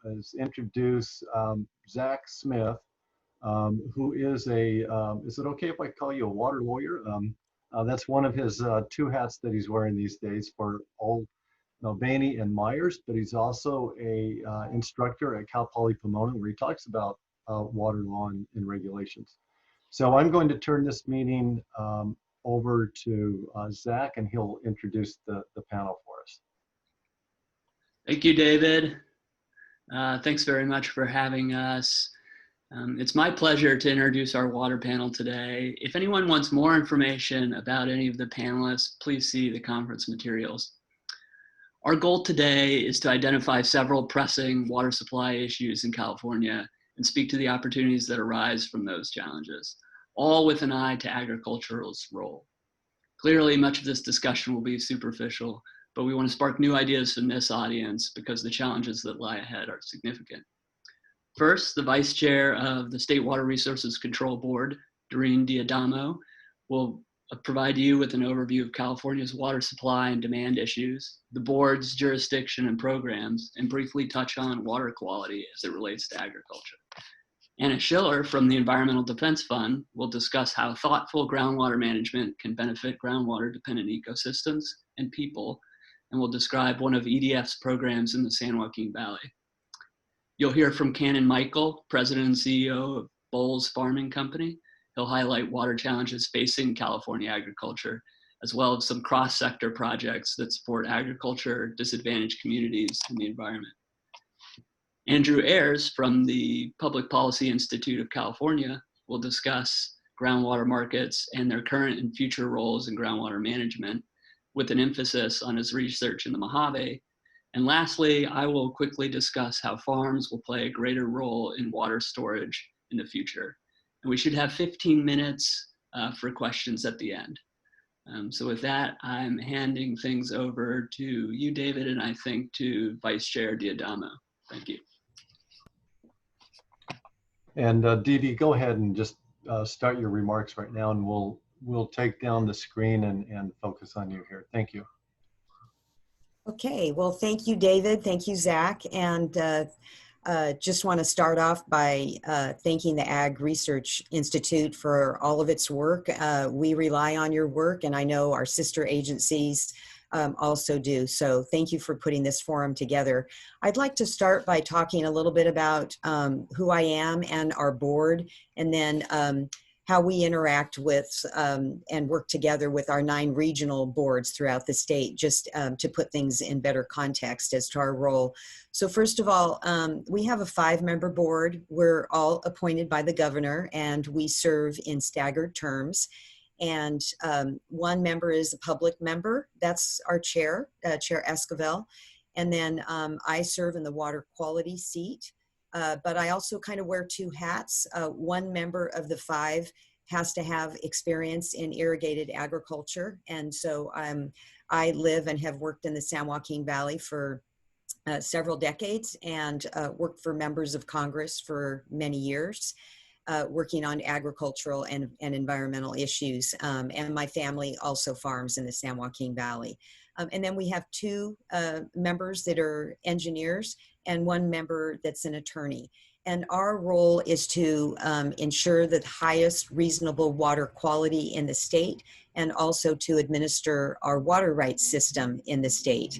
is introduce Zach Smith, who is is it okay if I call you a water lawyer? That's one of his two hats that he's wearing these days for Old Mulvaney and Myers, but he's also a instructor at Cal Poly Pomona, where he talks about water law and regulations. So I'm going to turn this meeting over to Zach, and he'll introduce the panel for us. Thank you, David. Thanks very much for having us. It's my pleasure to introduce our water panel today. If anyone wants more information about any of the panelists, please see the conference materials. Our goal today is to identify several pressing water supply issues in California and speak to the opportunities that arise from those challenges, all with an eye to agriculture's role. Clearly, much of this discussion will be superficial, but we want to spark new ideas from this audience because the challenges that lie ahead are significant. First, the Vice Chair of the State Water Resources Control Board, Doreen Diadamo, will provide you with an overview of California's water supply and demand issues, the board's jurisdiction and programs, and briefly touch on water quality as it relates to agriculture. Anna Schiller from the Environmental Defense Fund will discuss how thoughtful groundwater management can benefit groundwater-dependent ecosystems and people, and will describe one of EDF's programs in the San Joaquin Valley. You'll hear from Cannon Michael, President and CEO of Bowles Farming Company. He'll highlight water challenges facing California agriculture, as well as some cross-sector projects that support agriculture, disadvantaged communities, and the environment. Andrew Ayers from the Public Policy Institute of California will discuss groundwater markets and their current and future roles in groundwater management, with an emphasis on his research in the Mojave. And lastly, I will quickly discuss how farms will play a greater role in water storage in the future. And we should have 15 minutes for questions at the end. So with that, I'm handing things over to you, David, and I think to Vice Chair Diadamo. Thank you. And Dee Dee, go ahead and just start your remarks right now, and we'll take down the screen and focus on you here. Thank you. Okay, well, thank you, David. Thank you, Zach. And just want to start off by thanking the Ag Research Institute for all of its work. We rely on your work, and I know our sister agencies also do. So thank you for putting this forum together. I'd like to start by talking a little bit about who I am and our board, and then how we interact with and work together with our 9 regional boards throughout the state, just to put things in better context as to our role. So first of all, we have a 5-member board. We're all appointed by the governor, and we serve in staggered terms. And 1 member is a public member. That's our chair, Chair Esquivel. And then I serve in the water quality seat. But I also kind of wear 2 hats. 1 member of the 5 has to have experience in irrigated agriculture. And so I live and have worked in the San Joaquin Valley for several decades, and worked for members of Congress for many years, working on agricultural and environmental issues. And my family also farms in the San Joaquin Valley. And then we have 2 members that are engineers, and 1 member that's an attorney. And our role is to ensure the highest reasonable water quality in the state, and also to administer our water rights system in the state.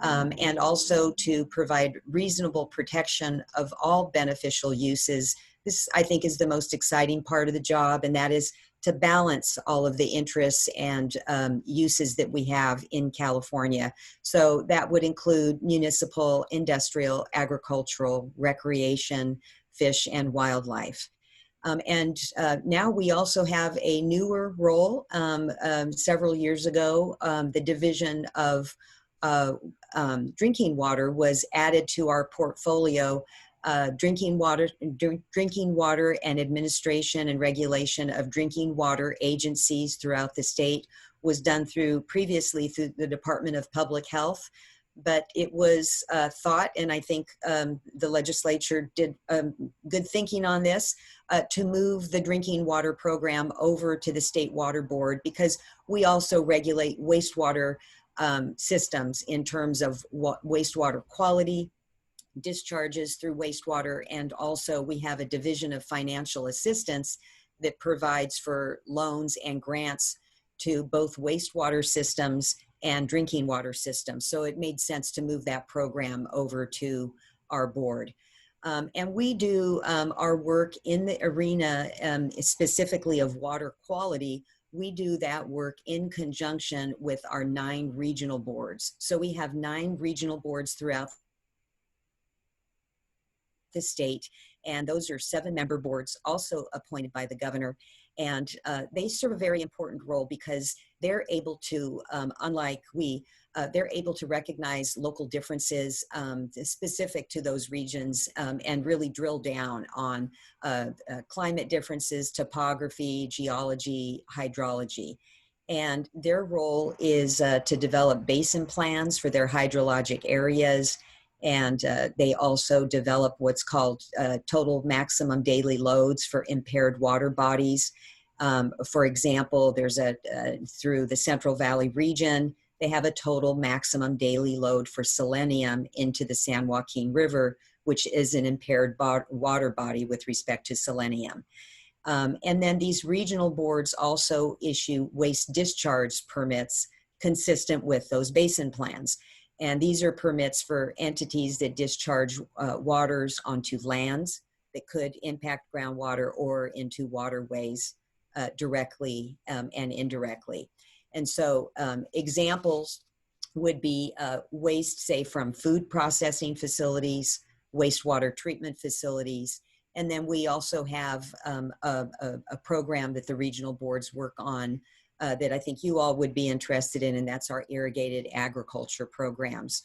And also to provide reasonable protection of all beneficial uses. This, I think, is the most exciting part of the job, and that is to balance all of the interests and uses that we have in California. So that would include municipal, industrial, agricultural, recreation, fish, and wildlife. And now we also have a newer role. Several years ago, the division of drinking water was added to our portfolio. Drinking water and administration and regulation of drinking water agencies throughout the state was done previously through the Department of Public Health. But it was thought, and I think the legislature did good thinking on this, to move the drinking water program over to the State Water Board, because we also regulate wastewater systems in terms of wastewater quality, discharges through wastewater, and also we have a division of financial assistance that provides for loans and grants to both wastewater systems and drinking water systems. So it made sense to move that program over to our board. And we do our work in the arena specifically of water quality. We do that work in conjunction with our 9 regional boards. So we have 9 regional boards throughout the state, and those are 7-member boards also appointed by the governor. And they serve a very important role because they're able to, unlike we, they're able to recognize local differences specific to those regions and really drill down on climate differences, topography, geology, hydrology. And their role is to develop basin plans for their hydrologic areas. And they also develop what's called total maximum daily loads for impaired water bodies. For example, there's through the Central Valley region, they have a total maximum daily load for selenium into the San Joaquin River, which is an impaired water body with respect to selenium. And then these regional boards also issue waste discharge permits consistent with those basin plans. And these are permits for entities that discharge waters onto lands that could impact groundwater or into waterways directly and indirectly. And so examples would be waste, say, from food processing facilities, wastewater treatment facilities. And then we also have a program that the regional boards work on that I think you all would be interested in, and that's our irrigated agriculture programs.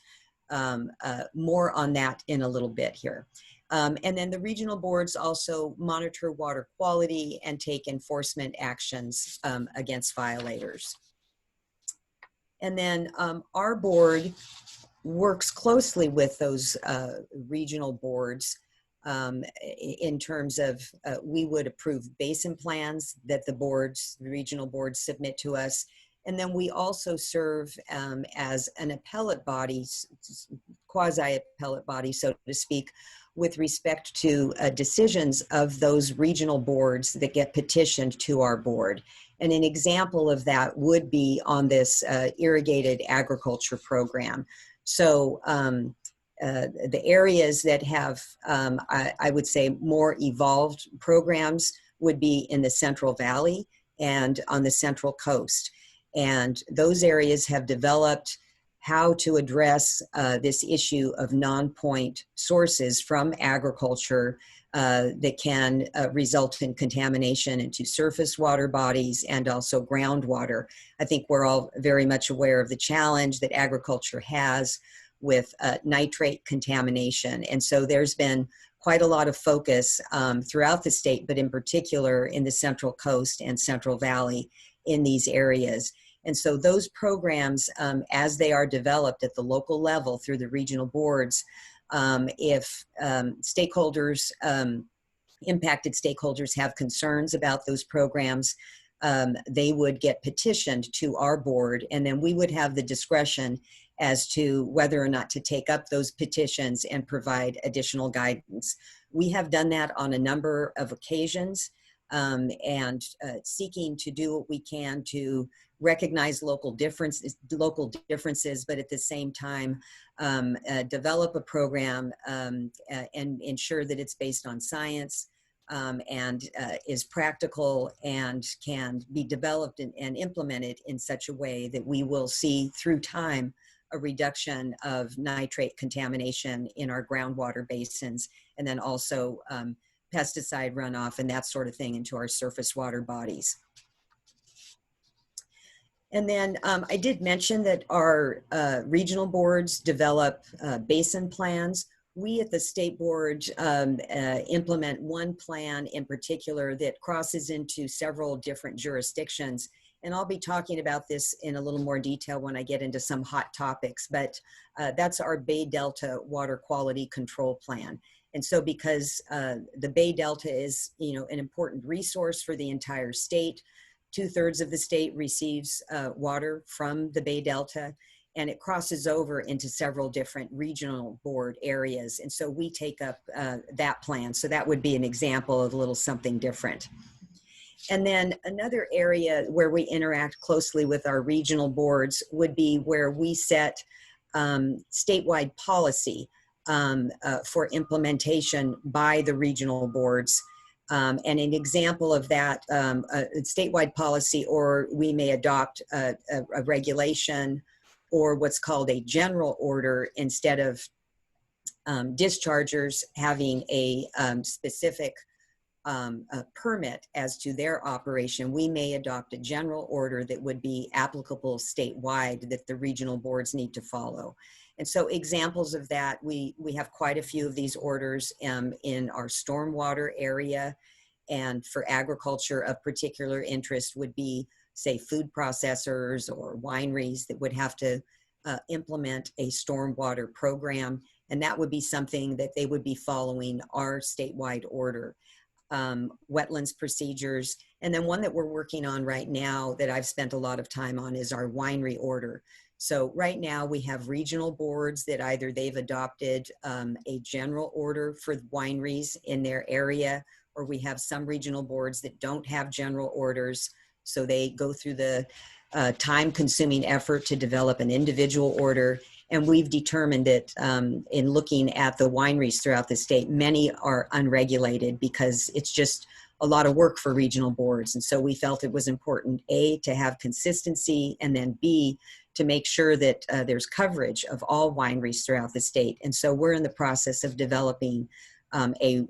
More on that in a little bit here. And then the regional boards also monitor water quality and take enforcement actions against violators. And then our board works closely with those regional boards in terms of we would approve basin plans that the regional boards submit to us. And then we also serve as an appellate body, quasi-appellate body, so to speak, with respect to decisions of those regional boards that get petitioned to our board. And an example of that would be on this irrigated agriculture program. So the areas that have, I would say, more evolved programs would be in the Central Valley and on the Central Coast. And those areas have developed how to address this issue of non-point sources from agriculture that can result in contamination into surface water bodies and also groundwater. I think we're all very much aware of the challenge that agriculture has with nitrate contamination. And so there's been quite a lot of focus throughout the state, but in particular in the Central Coast and Central Valley in these areas. And so those programs, as they are developed at the local level through the regional boards, if stakeholders, impacted stakeholders have concerns about those programs, they would get petitioned to our board, and then we would have the discretion as to whether or not to take up those petitions and provide additional guidance. We have done that on a number of occasions and seeking to do what we can to recognize local differences, but at the same time develop a program and ensure that it's based on science and is practical and can be developed and implemented in such a way that we will see through time a reduction of nitrate contamination in our groundwater basins, and then also pesticide runoff and that sort of thing into our surface water bodies. And then I did mention that our regional boards develop basin plans. We at the state board implement one plan in particular that crosses into several different jurisdictions. And I'll be talking about this in a little more detail when I get into some hot topics, but that's our Bay Delta Water Quality Control Plan. And so because the Bay Delta is, an important resource for the entire state, 2/3 of the state receives water from the Bay Delta. and it crosses over into several different regional board areas. And so we take up that plan. So that would be an example of a little something different. And then another area where we interact closely with our regional boards would be where we set statewide policy for implementation by the regional boards. And an example of that, a statewide policy, or we may adopt a regulation or what's called a general order instead of dischargers having a specific a permit as to their operation. We may adopt a general order that would be applicable statewide that the regional boards need to follow. And so examples of that, we have quite a few of these orders in our stormwater area. And for agriculture of particular interest would be, say, food processors or wineries that would have to implement a stormwater program. And that would be something that they would be following our statewide order. Wetlands procedures. And then one that we're working on right now that I've spent a lot of time on is our winery order. So right now we have regional boards that either they've adopted a general order for wineries in their area, or we have some regional boards that don't have general orders. So they go through the time-consuming effort to develop an individual order. And we've determined that in looking at the wineries throughout the state, many are unregulated because it's just a lot of work for regional boards. And so we felt it was important, A, to have consistency, and then B, to make sure that there's coverage of all wineries throughout the state. And so we're in the process of developing a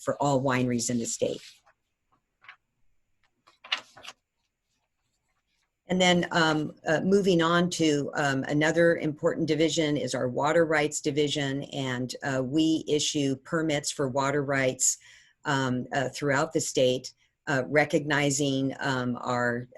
for all wineries in the state. And then moving on to another important division is our water rights division. And we issue permits for water rights throughout the state, recognizing our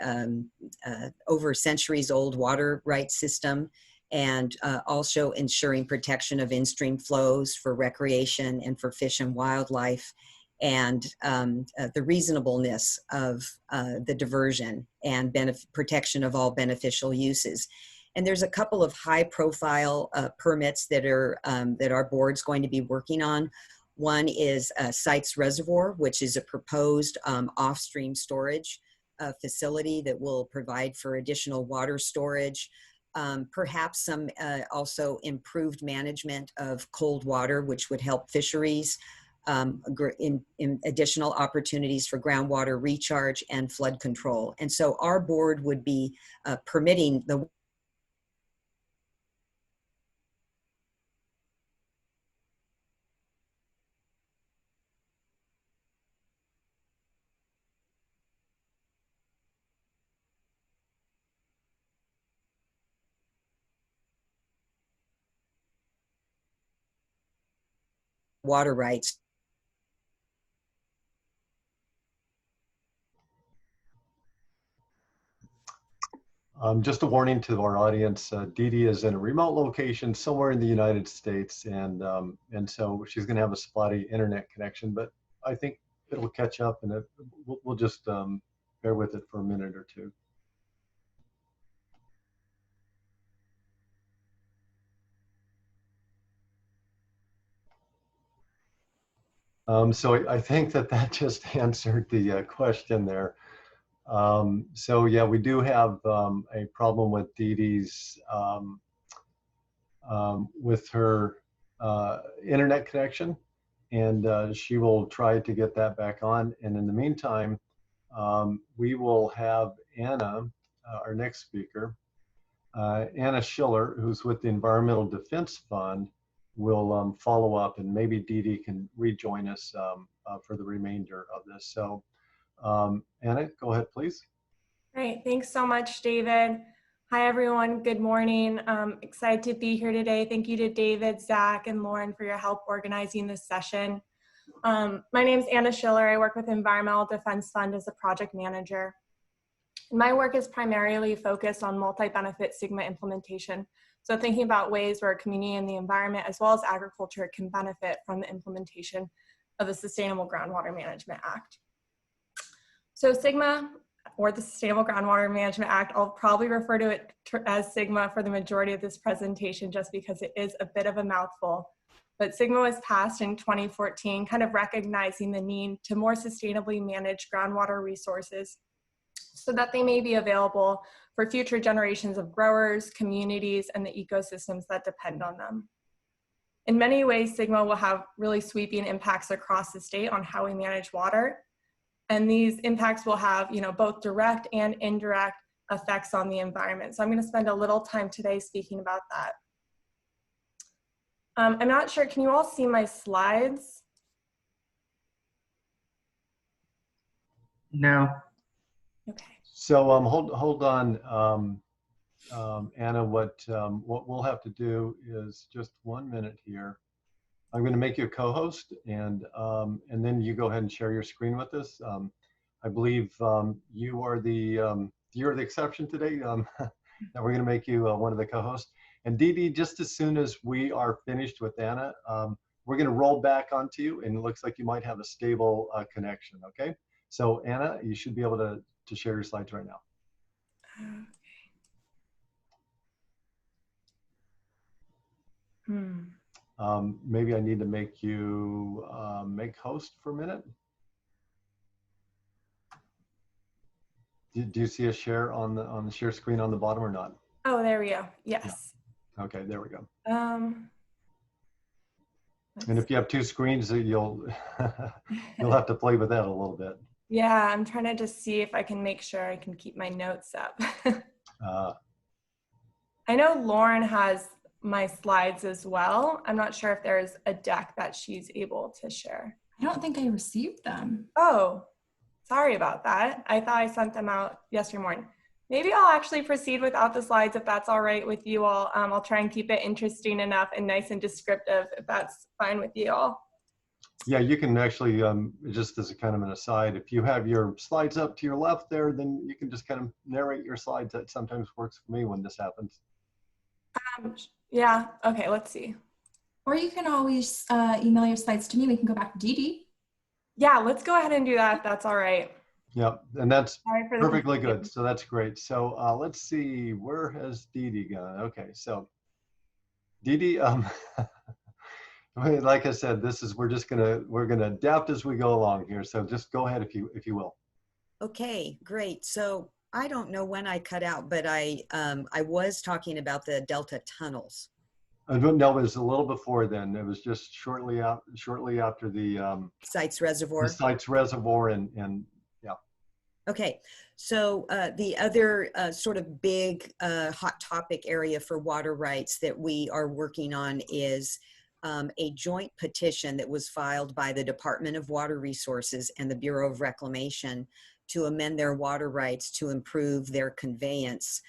over centuries old water rights system, and also ensuring protection of in-stream flows for recreation and for fish and wildlife, and the reasonableness of the diversion and protection of all beneficial uses. And there's a couple of high-profile permits that are that our board's going to be working on. One is Sites Reservoir, which is a proposed off-stream storage facility that will provide for additional water storage. Perhaps some also improved management of cold water, which would help fisheries, in additional opportunities for groundwater recharge and flood control. And so our board would be permitting the water rights. Just a warning to our audience, Dee Dee is in a remote location somewhere in the United States, and so she's going to have a spotty internet connection, but I think it'll catch up, and we'll just bear with it for a minute or two. So I think that just answered the question there. So yeah, we do have a problem with Dee Dee's with her internet connection, and she will try to get that back on. And in the meantime, we will have Anna, our next speaker, Anna Schiller, who's with the Environmental Defense Fund, will follow up, and maybe Dee Dee can rejoin us for the remainder of this. So Anna, go ahead, please. Great, thanks so much, David. Hi, everyone. Good morning. Excited to be here today. Thank you to David, Zach, and Lauren for your help organizing this session. My name is Anna Schiller. I work with Environmental Defense Fund as a project manager. My work is primarily focused on multi-benefit SGMA implementation. So thinking about ways where community and the environment, as well as agriculture, can benefit from the implementation of the Sustainable Groundwater Management Act. So SGMA, or the Sustainable Groundwater Management Act, I'll probably refer to it as SGMA for the majority of this presentation just because it is a bit of a mouthful. But SGMA was passed in 2014, kind of recognizing the need to more sustainably manage groundwater resources so that they may be available for future generations of growers, communities, and the ecosystems that depend on them. In many ways, SGMA will have really sweeping impacts across the state on how we manage water. And these impacts will have, both direct and indirect effects on the environment. So I'm going to spend a little time today speaking about that. I'm not sure, can you all see my slides? No. Okay. So hold on, Anna. What we'll have to do is just 1 minute here. I'm going to make you a co-host, and then you go ahead and share your screen with us. I believe you are you're the exception today. That we're going to make you one of the co-hosts. And Dee Dee, just as soon as we are finished with Anna, we're going to roll back onto you, and it looks like you might have a stable connection. Okay. So Anna, you should be able to share your slides right now. Maybe I need to make you make host for a minute. Do you see a share on the share screen on the bottom or not? Oh, there we go. Yes. Yeah. Okay, there we go. And Let's if you have two screens, you'll you'll have to play with that a little bit. Yeah, I'm trying to just see if I can make sure I can keep my notes up. I know Lauren has my slides as well. I'm not sure if there's a deck that she's able to share. I don't think I received them. Oh, sorry about that. I thought I sent them out yesterday morning. Maybe I'll actually proceed without the slides if that's all right with you all. I'll try and keep it interesting enough and nice and descriptive if that's fine with you all. Yeah, you can actually, just as a kind of an aside, if you have your slides up to your left there, then you can just kind of narrate your slides. That sometimes works for me when this happens. Yeah, okay, let's see. Or you can always email your slides to me. We can go back to Dee Dee. Yeah, let's go ahead and do that if that's all right. Yeah, and that's Sorry for the perfectly confusion. good. So that's great. So let's see, where has Dee Dee gone? Okay, so Dee Dee, like I said, we're gonna adapt as we go along here. So just go ahead if you will. Okay, great. So I don't know when I cut out, but I was talking about the Delta tunnels. No, it was a little before then. It was just shortly after the Sites Reservoir. Sites Reservoir and yeah. Okay, so the other sort of big hot topic area for water rights that we are working on is a joint petition that was filed by the Department of Water Resources and the Bureau of Reclamation to amend their water rights to improve their conveyance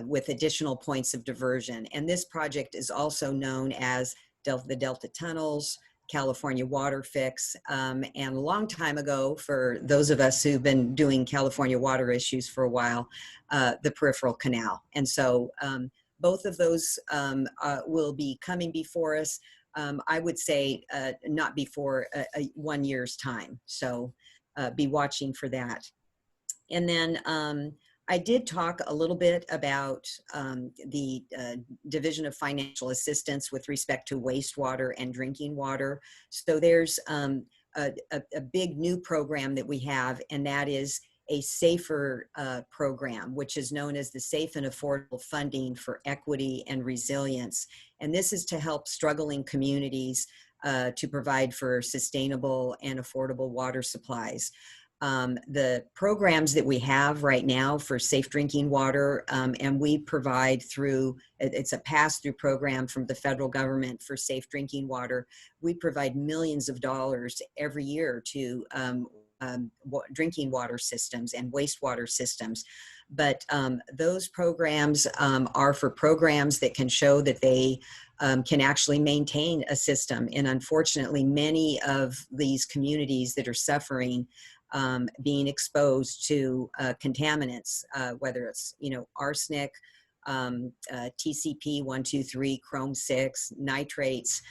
with additional points of diversion. And this project is also known as the Delta Tunnels, California Water Fix, and a long time ago, for those of us who've been doing California water issues for a while, the Peripheral Canal. And so both of those will be coming before us, I would say not before 1 year's time. So be watching for that. And then I did talk a little bit about the Division of Financial Assistance with respect to wastewater and drinking water. So there's a big new program that we have, and that is a SAFER program, which is known as the Safe and Affordable Funding for Equity and Resilience. And this is to help struggling communities to provide for sustainable and affordable water supplies. The programs that we have right now for safe drinking water, and we provide through, it's a pass-through program from the federal government for safe drinking water. We provide millions of dollars every year to drinking water systems and wastewater systems. But those programs are for programs that can show that they can actually maintain a system. And unfortunately, many of these communities that are suffering being exposed to contaminants, whether it's, arsenic, TCP 123, chrome 6, nitrates,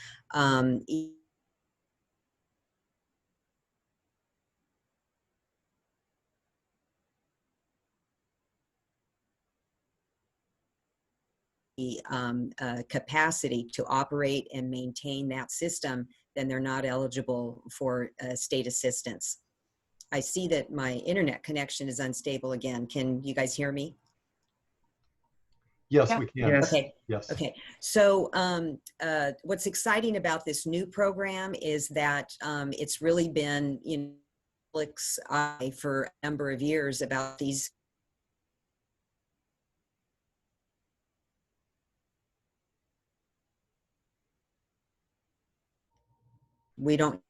capacity to operate and maintain that system, then they're not eligible for state assistance. I see that my internet connection is unstable again. Can you guys hear me? Yes, Yeah. we can. Yes. Okay. Yes. Okay. So what's exciting about this new program is that it's really been in public's eye for a number of years about these. We don't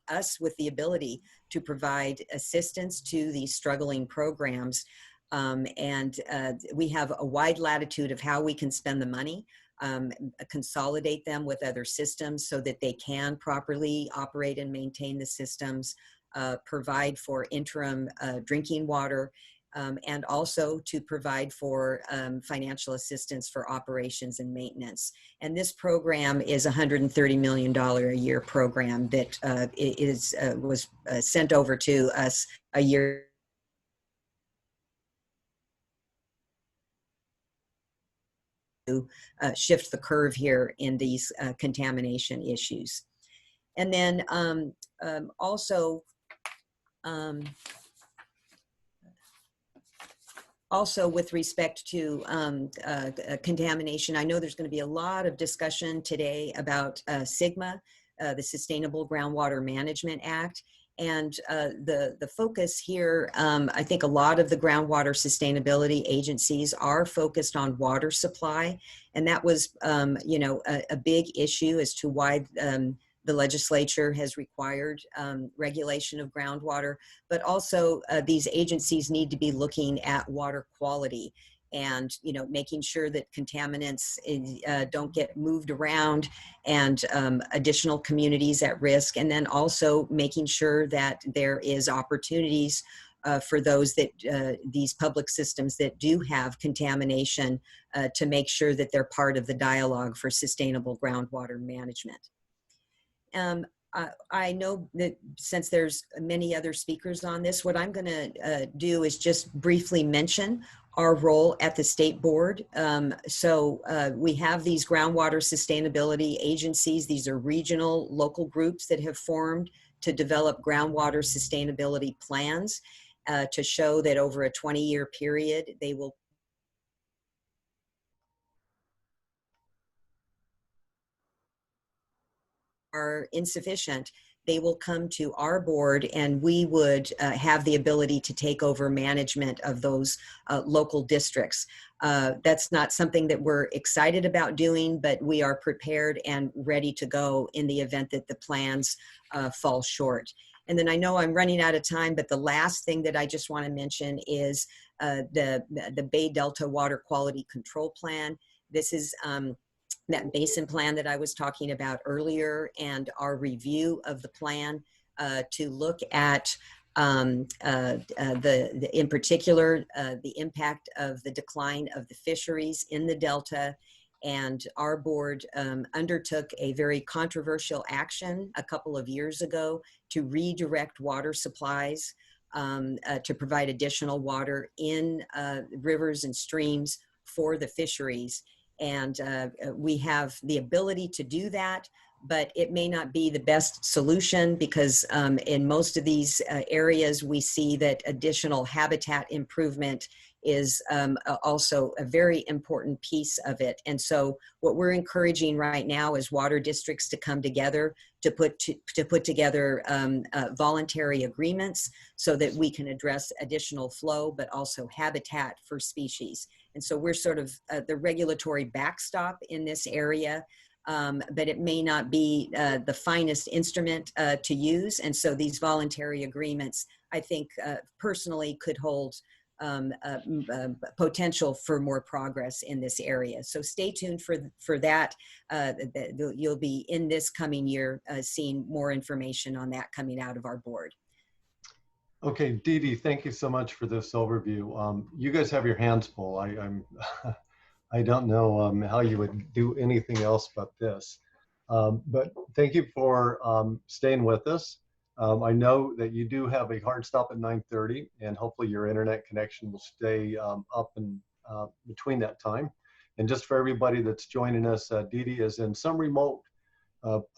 us with the ability to provide assistance to these struggling programs. And we have a wide latitude of how we can spend the money, consolidate them with other systems so that they can properly operate and maintain the systems, provide for interim drinking water, and also to provide for financial assistance for operations and maintenance. And this program is a $130 million a year program that was sent over to us a year to shift the curve here in these contamination issues. And then also with respect to contamination, I know there's going to be a lot of discussion today about SGMA, the Sustainable Groundwater Management Act. And the focus here, I think a lot of the groundwater sustainability agencies are focused on water supply. And that was, a big issue as to why the legislature has required regulation of groundwater, but also these agencies need to be looking at water quality and making sure that contaminants don't get moved around and additional communities at risk, and then also making sure that there is opportunities for those that these public systems that do have contamination to make sure that they're part of the dialogue for sustainable groundwater management. I know that since there's many other speakers on this, what I'm going to do is just briefly mention our role at the state board. We have these groundwater sustainability agencies. These are regional local groups that have formed to develop groundwater sustainability plans to show that over a 20-year period, they will are insufficient, they will come to our board and we would have the ability to take over management of those local districts. That's not something that we're excited about doing, but we are prepared and ready to go in the event that the plans fall short. And then I know I'm running out of time, but the last thing that I just want to mention is the Bay Delta Water Quality Control Plan. This is that basin plan that I was talking about earlier, and our review of the plan to look at in particular, the impact of the decline of the fisheries in the Delta. And our board undertook a very controversial action a couple of years ago to redirect water supplies to provide additional water in rivers and streams for the fisheries. And we have the ability to do that, but it may not be the best solution because in most of these areas, we see that additional habitat improvement is also a very important piece of it. And so what we're encouraging right now is water districts to come together to put together voluntary agreements so that we can address additional flow, but also habitat for species. And so we're sort of the regulatory backstop in this area, but it may not be the finest instrument to use. And so these voluntary agreements, I think personally could hold potential for more progress in this area. So stay tuned for that. You'll be in this coming year seeing more information on that coming out of our board. Okay, Dee Dee, thank you so much for this overview. You guys have your hands full. I don't know how you would do anything else but this. But thank you for staying with us. I know that you do have a hard stop at 9:30, and hopefully your internet connection will stay up and between that time. And just for everybody that's joining us, Dee Dee is in some remote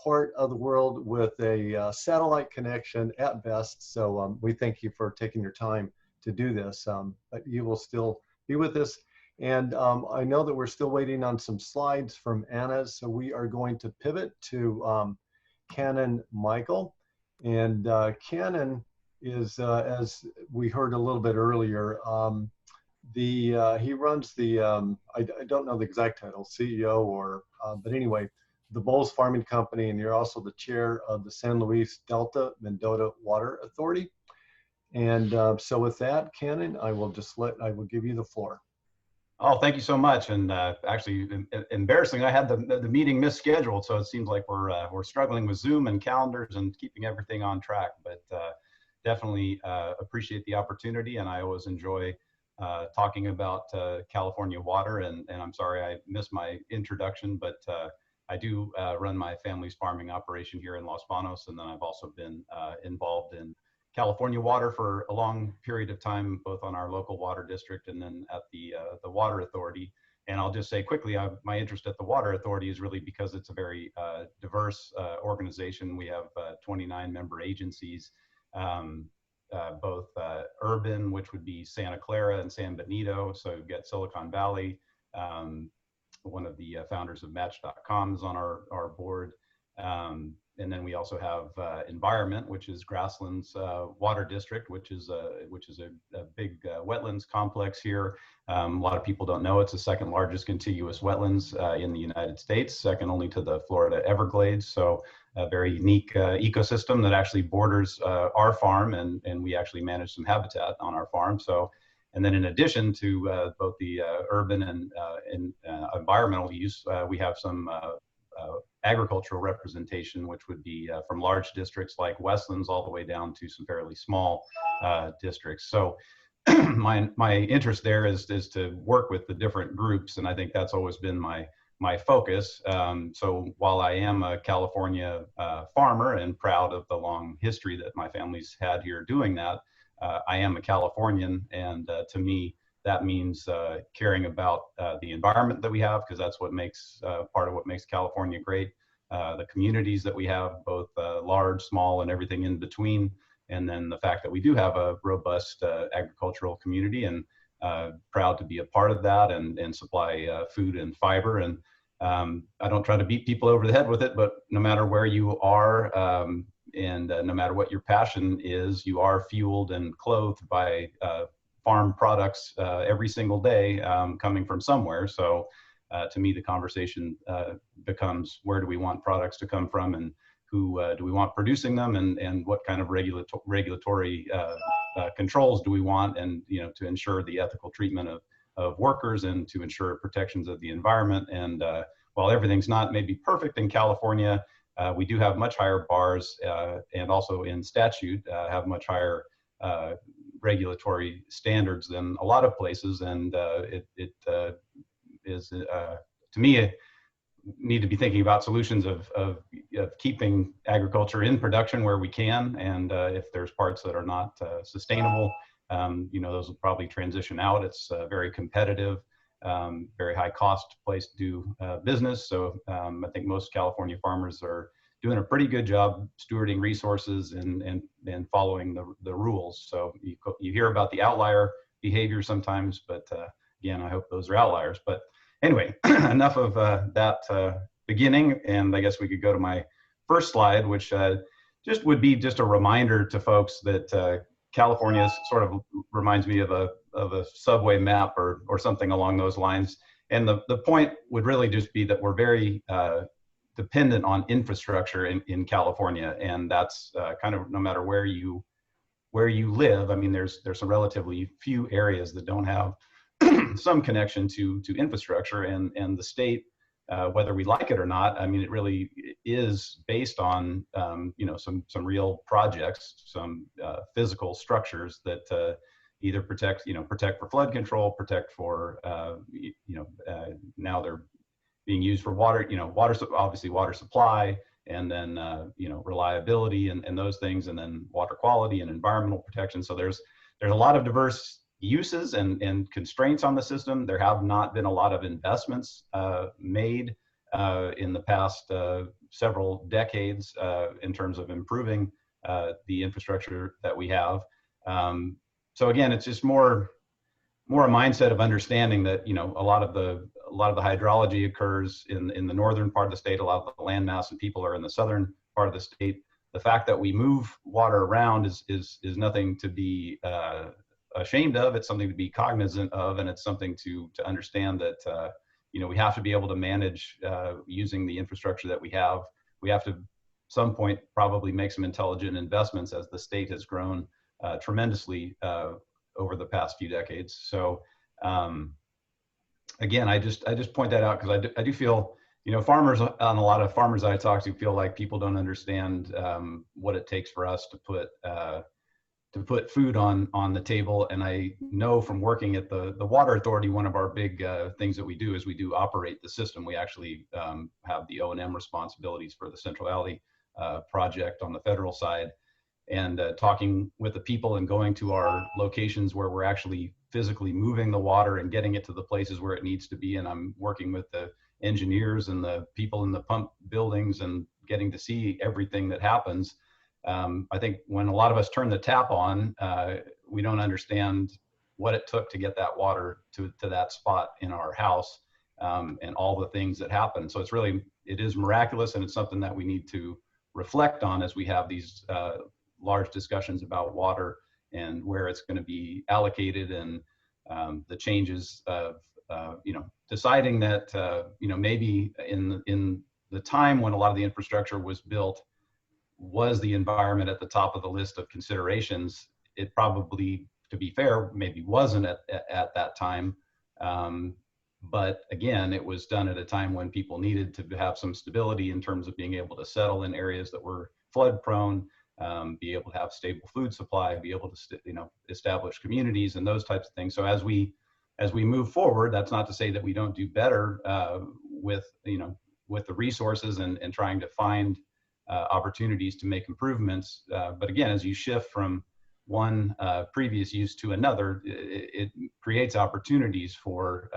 part of the world with a satellite connection at best. So we thank you for taking your time to do this, but you will still be with us. And I know that we're still waiting on some slides from Anna, so we are going to pivot to Canon Michael. And Canon is, as we heard a little bit earlier, he runs the, I don't know the exact title, CEO or, but anyway, the Bowles Farming Company, and you're also the chair of the San Luis Delta Mendota Water Authority. And so with that, Canon, I will give you the floor. Oh, thank you so much. And actually, embarrassing, I had the meeting misscheduled, so it seems like we're struggling with Zoom and calendars and keeping everything on track. But definitely appreciate the opportunity, and I always enjoy talking about California water. And I'm sorry I missed my introduction, but I do run my family's farming operation here in Los Banos, and then I've also been involved in California water for a long period of time, both on our local water district and then at the Water Authority. And I'll just say quickly, my interest at the Water Authority is really because it's a very diverse organization. We have 29 member agencies, both urban, which would be Santa Clara and San Benito. So you've got Silicon Valley. One of the founders of Match.com is on our board. And then we also have environment, which is Grasslands Water District, which is a big wetlands complex here. A lot of people don't know it's the second largest contiguous wetlands in the United States, second only to the Florida Everglades. So a very unique ecosystem that actually borders our farm, and we actually manage some habitat on our farm. So, and then in addition to both the urban and environmental use, we have some agricultural representation, which would be from large districts like Westlands all the way down to some fairly small districts. So my interest there is to work with the different groups, and I think that's always been my focus. So while I am a California farmer and proud of the long history that my family's had here doing that, I am a Californian, and to me, that means caring about the environment that we have, because that's what makes part of what makes California great. The communities that we have, both large, small, and everything in between. And then the fact that we do have a robust agricultural community, and proud to be a part of that and supply food and fiber. And I don't try to beat people over the head with it, but no matter where you are and no matter what your passion is, you are fueled and clothed by farm products every single day coming from somewhere. So to me, the conversation becomes, where do we want products to come from, and who do we want producing them, and what kind of regulatory controls do we want, and to ensure the ethical treatment of workers and to ensure protections of the environment. And while everything's not maybe perfect in California, we do have much higher bars and also in statute have much higher regulatory standards than a lot of places. And it is, to me, need to be thinking about solutions of keeping agriculture in production where we can. And if there's parts that are not sustainable, those will probably transition out. It's very competitive, very high cost place to do business. So I think most California farmers are doing a pretty good job stewarding resources and following the rules. So you hear about the outlier behavior sometimes, but again, I hope those are outliers. But anyway, enough of that beginning, and I guess we could go to my first slide, which just would be just a reminder to folks that California sort of reminds me of a subway map or something along those lines. And the point would really just be that we're very dependent on infrastructure in California, and that's kind of no matter where you live. I mean, there's some relatively few areas that don't have some connection to infrastructure, and the state, whether we like it or not, I mean, it really is based on some real projects, some physical structures that either protect for flood control, protect for now they're being used for water, obviously water supply, and then reliability and those things, and then water quality and environmental protection. So there's a lot of diverse uses and constraints on the system. There have not been a lot of investments made in the past several decades in terms of improving the infrastructure that we have. So again, it's just more a mindset of understanding that a lot of the hydrology occurs in the northern part of the state. A lot of the land mass and people are in the southern part of the state. The fact that we move water around is nothing to be ashamed of. It's something to be cognizant of, and it's something to understand that we have to be able to manage using the infrastructure that we have. We have to, at some point, probably make some intelligent investments as the state has grown tremendously over the past few decades. So again, I just point that out because I do feel, farmers, on a lot of farmers I talk to, feel like people don't understand what it takes for us to put food on the table. And I know from working at the Water Authority, one of our big things that we do is we do operate the system. We actually have the O&M responsibilities for the Central Valley project on the federal side. And talking with the people and going to our locations where we're actually physically moving the water and getting it to the places where it needs to be. And I'm working with the engineers and the people in the pump buildings and getting to see everything that happens. I think when a lot of us turn the tap on, we don't understand what it took to get that water to that spot in our house, and all the things that happen. So it is miraculous, and it's something that we need to reflect on as we have these large discussions about water and where it's going to be allocated, and the changes of deciding that maybe in the time when a lot of the infrastructure was built, was the environment at the top of the list of considerations. It probably, to be fair, maybe wasn't at that time. But again, it was done at a time when people needed to have some stability in terms of being able to settle in areas that were flood prone, be able to have stable food supply, be able to establish communities and those types of things. So as we move forward, that's not to say that we don't do better with the resources and trying to find opportunities to make improvements. But again, as you shift from one previous use to another, it creates opportunities for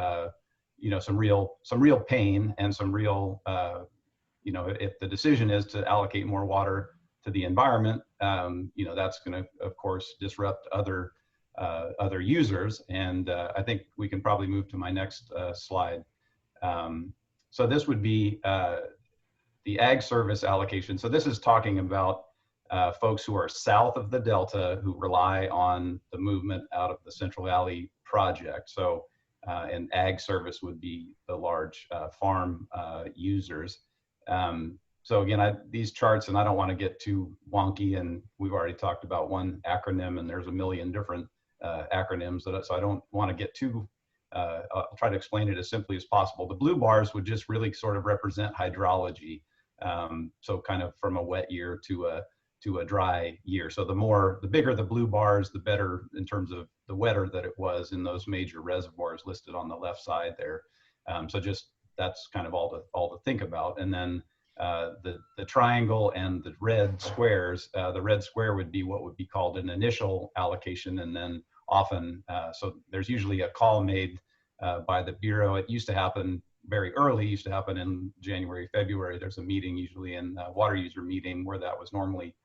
some real pain and some real if the decision is to allocate more water to the environment, that's going to, of course, disrupt other users. And I think we can probably move to my next slide. So this would be the ag service allocation. So this is talking about folks who are south of the Delta who rely on the movement out of the Central Valley project. So and ag service would be the large farm users. So again, these charts, and I don't want to get too wonky, and we've already talked about one acronym, and there's a million different acronyms, so I don't want to get too, I'll try to explain it as simply as possible. The blue bars would just really sort of represent hydrology. So kind of from a wet year to a dry year. So the bigger the blue bars, the better in terms of the wetter that it was in those major reservoirs listed on the left side there. So just that's kind of all to think about. And then the triangle and the red squares, the red square would be what would be called an initial allocation, and then often, so there's usually a call made by the Bureau. It used to happen very early, used to happen in January, February. There's a meeting usually in a water user meeting where that was normally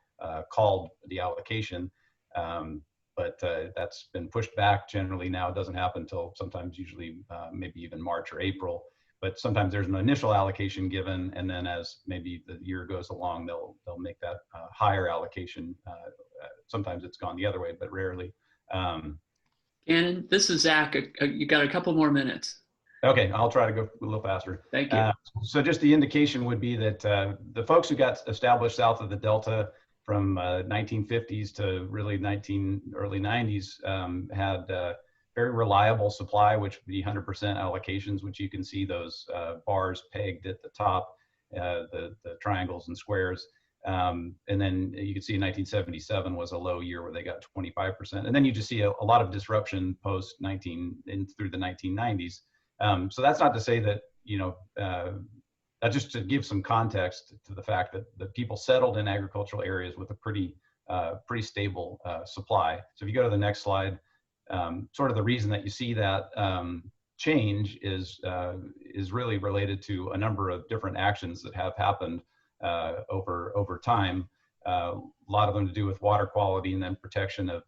called the allocation. But that's been pushed back. Generally now it doesn't happen until sometimes usually maybe even March or April. But sometimes there's an initial allocation given, and then as maybe the year goes along, they'll make that higher allocation. Sometimes it's gone the other way, but rarely. Cannon, this is Zach. You got a couple more minutes. Okay, I'll try to go a little faster. Thank you. So just the indication would be that the folks who got established south of the Delta from 1950s to really early 90s had very reliable supply, which would be 100% allocations, which you can see those bars pegged at the top, the triangles and squares. And then you can see 1977 was a low year where they got 25%. And then you just see a lot of disruption post through the 1990s. So that's not to say that, That's just to give some context to the fact that people settled in agricultural areas with a pretty stable supply. So if you go to the next slide, sort of the reason that you see that change is really related to a number of different actions that have happened over time. A lot of them to do with water quality and then protection of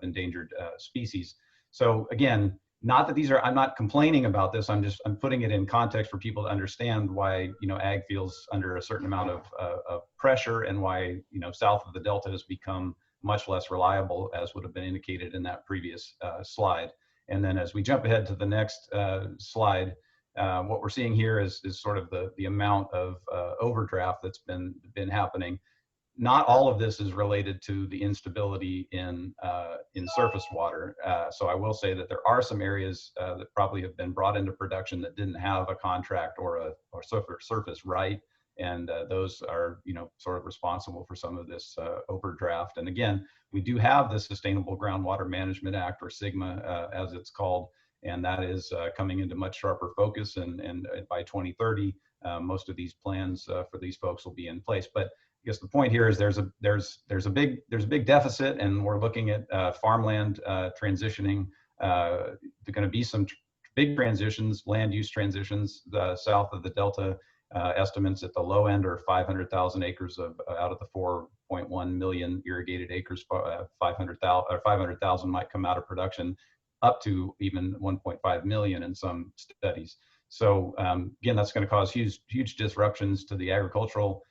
endangered species. So again, not that I'm not complaining about this. I'm putting it in context for people to understand why, ag feels under a certain amount of pressure, and why, south of the Delta has become much less reliable, as would have been indicated in that previous slide. And then as we jump ahead to the next slide, what we're seeing here is sort of the amount of overdraft that's been happening. Not all of this is related to the instability in surface water. So I will say that there are some areas that probably have been brought into production that didn't have a contract or surface right, and those are sort of responsible for some of this overdraft. And again, we do have the Sustainable Groundwater Management Act, or SGMA as it's called, and that is coming into much sharper focus. And by 2030, most of these plans for these folks will be in place. But I guess the point here is there's a big deficit, and we're looking at farmland transitioning. There are going to be some big transitions, land use transitions south of the Delta. Estimates at the low end are 500,000 acres out of the 4.1 million irrigated acres. 500,000 might come out of production, up to even 1.5 million in some studies. So again, that's going to cause huge disruptions to the agricultural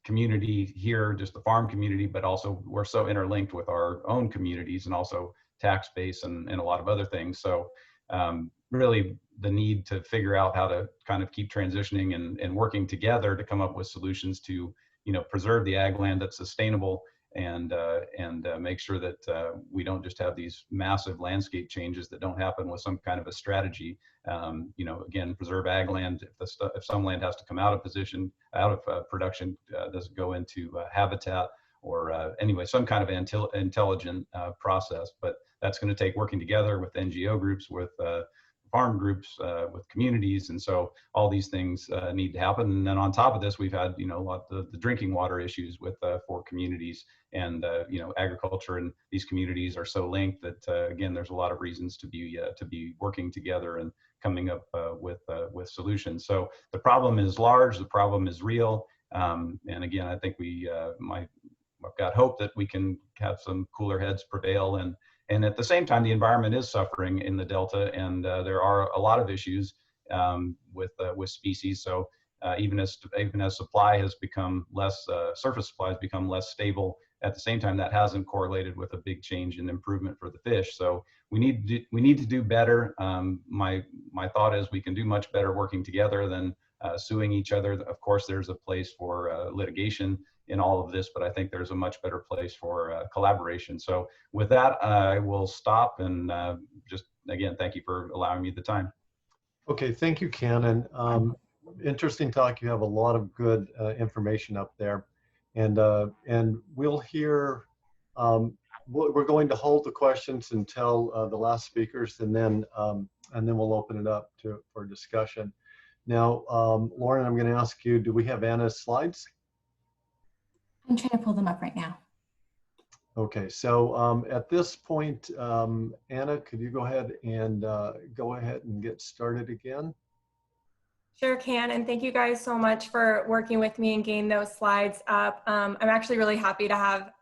community here, just the farm community, but also we're so interlinked with our own communities, and also tax base and a lot of other things. So really the need to figure out how to kind of keep transitioning and working together to come up with solutions to preserve the ag land that's sustainable, and make sure that we don't just have these massive landscape changes that don't happen with some kind of a strategy. Again, preserve ag land. If some land has to come out of production, does it go into habitat, or anyway, some kind of intelligent process. But that's going to take working together with NGO groups, with farm groups, with communities, and so all these things need to happen. And then on top of this, we've had a lot of the drinking water issues with 4 communities, and agriculture and these communities are so linked that again, there's a lot of reasons to be working together and coming up with solutions. So the problem is large, the problem is real, and again, I think I've got hope that we can have some cooler heads prevail. And at the same time, the environment is suffering in the Delta, and there are a lot of issues with species. So even as supply has become less, surface supply has become less stable, at the same time, that hasn't correlated with a big change in improvement for the fish. So we need to do better. My thought is we can do much better working together than suing each other. Of course, there's a place for litigation in all of this, but I think there's a much better place for collaboration. So with that, I will stop, and just again, thank you for allowing me the time. Okay, thank you, Ken. Interesting talk. You have a lot of good information up there, and we'll hear. We're going to hold the questions until the last speakers, and then we'll open it up for discussion. Now, Lauren, I'm going to ask you: do we have Anna's slides? I'm trying to pull them up right now. Okay, so at this point, Anna, could you go ahead and get started again? Sure can, and thank you guys so much for working with me and getting those slides up. I'm actually really happy to have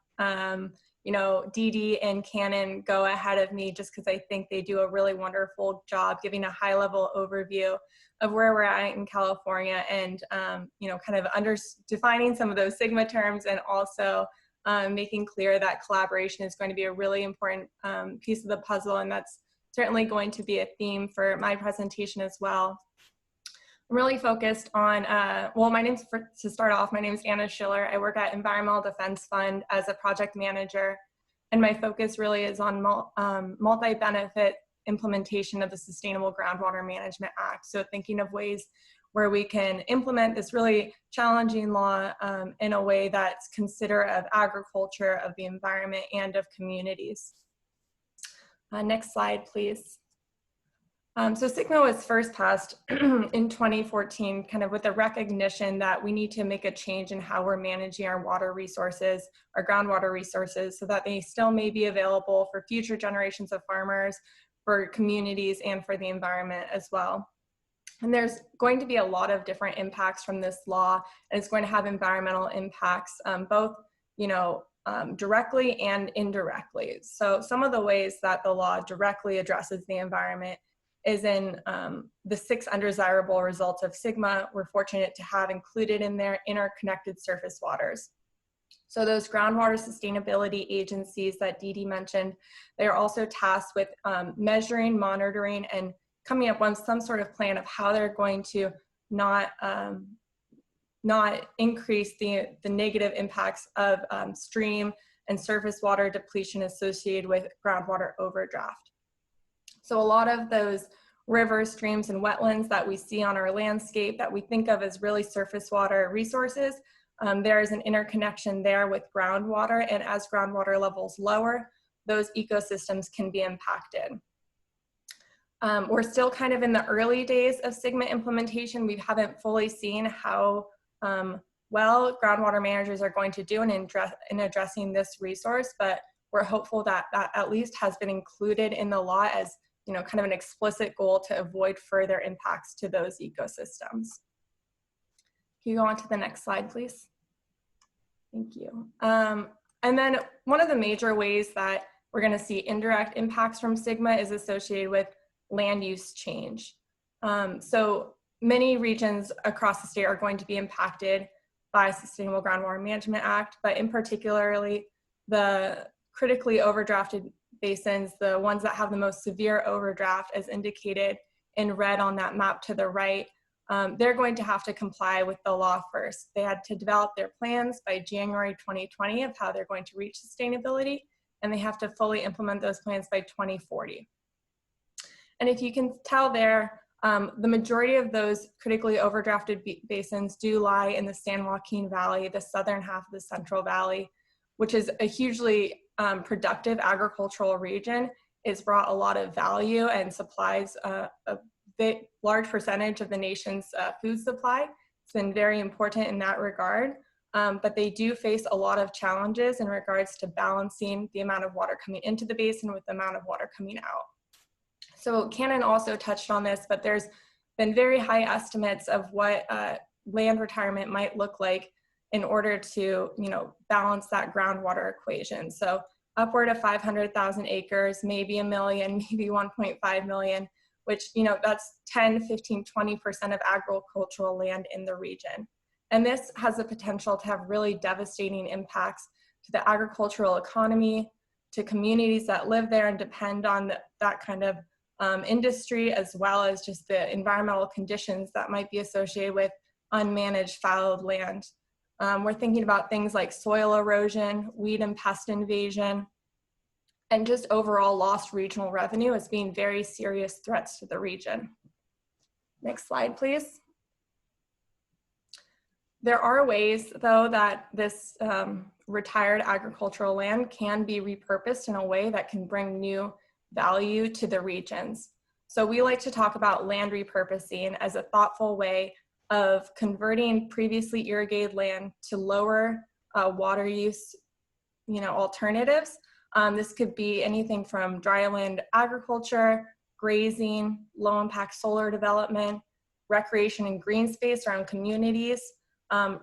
Dee Dee and Cannon go ahead of me, just because I think they do a really wonderful job giving a high-level overview of where we're at in California, and kind of defining some of those SGMA terms, and also making clear that collaboration is going to be a really important piece of the puzzle, and that's certainly going to be a theme for my presentation as well. I'm really focused on, to start off, my name is Anna Schiller. I work at Environmental Defense Fund as a project manager, and my focus really is on multi-benefit implementation of the Sustainable Groundwater Management Act. So thinking of ways where we can implement this really challenging law in a way that's considerate of agriculture, of the environment, and of communities. Next slide, please. So SIGMA was first passed in 2014, kind of with the recognition that we need to make a change in how we're managing our water resources, our groundwater resources, so that they still may be available for future generations of farmers, for communities, and for the environment as well. And there's going to be a lot of different impacts from this law, and it's going to have environmental impacts, both, directly and indirectly. So some of the ways that the law directly addresses the environment is in the 6 undesirable results of SIGMA. We're fortunate to have included in there interconnected surface waters. So those groundwater sustainability agencies that Dee Dee mentioned, they are also tasked with measuring, monitoring, and coming up with some sort of plan of how they're going to not increase the negative impacts of stream and surface water depletion associated with groundwater overdraft. So a lot of those rivers, streams, and wetlands that we see on our landscape that we think of as really surface water resources, there is an interconnection there with groundwater, and as groundwater levels lower, those ecosystems can be impacted. We're still kind of in the early days of SIGMA implementation. We haven't fully seen how well groundwater managers are going to do in addressing this resource, but we're hopeful that that at least has been included in the law as kind of an explicit goal to avoid further impacts to those ecosystems. Can you go on to the next slide, please? Thank you. And then one of the major ways that we're going to see indirect impacts from SIGMA is associated with land use change. So many regions across the state are going to be impacted by Sustainable Groundwater Management Act, but in particularly the critically overdrafted basins, the ones that have the most severe overdraft as indicated in red on that map to the right, they're going to have to comply with the law first. They had to develop their plans by January 2020 of how they're going to reach sustainability, and they have to fully implement those plans by 2040. And if you can tell there, the majority of those critically overdrafted basins do lie in the San Joaquin Valley, the southern half of the Central Valley, which is a hugely productive agricultural region. It's brought a lot of value and supplies a large percentage of the nation's food supply. It's been very important in that regard, but they do face a lot of challenges in regards to balancing the amount of water coming into the basin with the amount of water coming out. So Cannon also touched on this, but there's been very high estimates of what land retirement might look like in order to, balance that groundwater equation. So upward of 500,000 acres, maybe a million, maybe 1.5 million, which, that's 10, 15, 20% of agricultural land in the region. And this has the potential to have really devastating impacts to the agricultural economy, to communities that live there and depend on that kind of industry, as well as just the environmental conditions that might be associated with unmanaged fallowed land. We're thinking about things like soil erosion, weed and pest invasion, and just overall lost regional revenue as being very serious threats to the region. Next slide, please. There are ways, though, that this retired agricultural land can be repurposed in a way that can bring new value to the regions. So we like to talk about land repurposing as a thoughtful way of converting previously irrigated land to lower water use, alternatives. This could be anything from dryland agriculture, grazing, low impact solar development, recreation and green space around communities,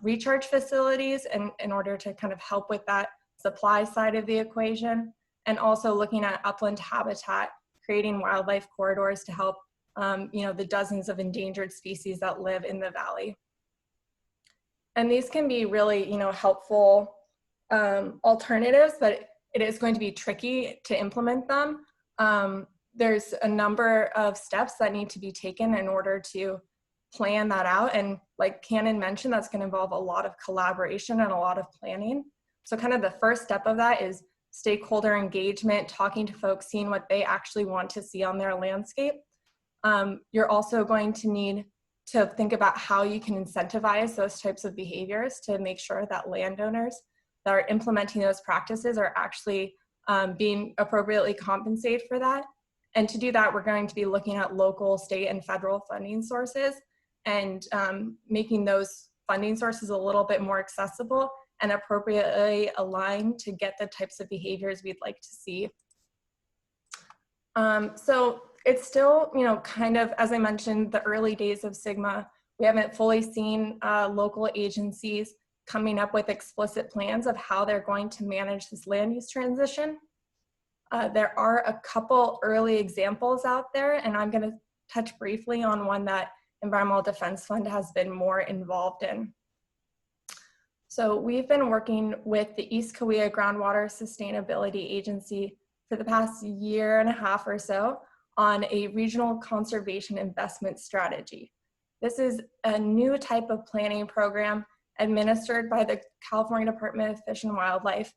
recharge facilities in order to kind of help with that supply side of the equation, and also looking at upland habitat, creating wildlife corridors to help the dozens of endangered species that live in the valley. And these can be really, helpful alternatives, but it is going to be tricky to implement them. There's a number of steps that need to be taken in order to plan that out. And like Cannon mentioned, that's going to involve a lot of collaboration and a lot of planning. So kind of the first step of that is stakeholder engagement, talking to folks, seeing what they actually want to see on their landscape. You're also going to need to think about how you can incentivize those types of behaviors to make sure that landowners that are implementing those practices are actually being appropriately compensated for that. And to do that, we're going to be looking at local, state, and federal funding sources and making those funding sources a little bit more accessible and appropriately aligned to get the types of behaviors we'd like to see. So it's still, kind of, as I mentioned, the early days of SGMA. We haven't fully seen local agencies coming up with explicit plans of how they're going to manage this land use transition. There are a couple early examples out there, and I'm going to touch briefly on one that Environmental Defense Fund has been more involved in. So we've been working with the East Cahuilla Groundwater Sustainability Agency for the past year and a half or so on a regional conservation investment strategy. This is a new type of planning program administered by the California Department of Fish and Wildlife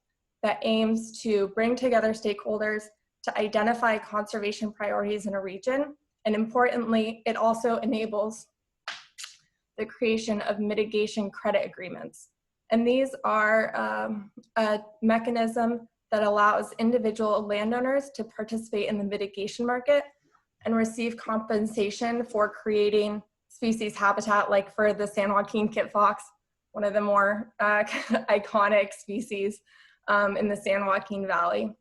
that aims to bring together stakeholders to identify conservation priorities in a region. And importantly, it also enables the creation of mitigation credit agreements. And these are a mechanism that allows individual landowners to participate in the mitigation market and receive compensation for creating species habitat, like for the San Joaquin kit fox, one of the more iconic species in the San Joaquin Valley.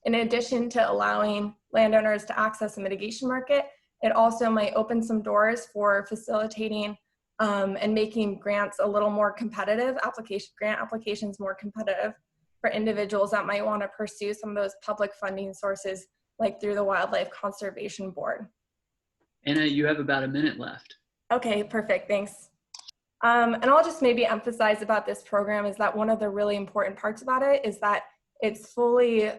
In addition to allowing landowners to access a mitigation market, it also might open some doors for facilitating and making grants a little more competitive, grant applications more competitive for individuals that might want to pursue some of those public funding sources, like through the Wildlife Conservation Board. Anna, you have about a minute left. Okay, perfect, thanks. And I'll just maybe emphasize about this program is that one of the really important parts about it is that it's fully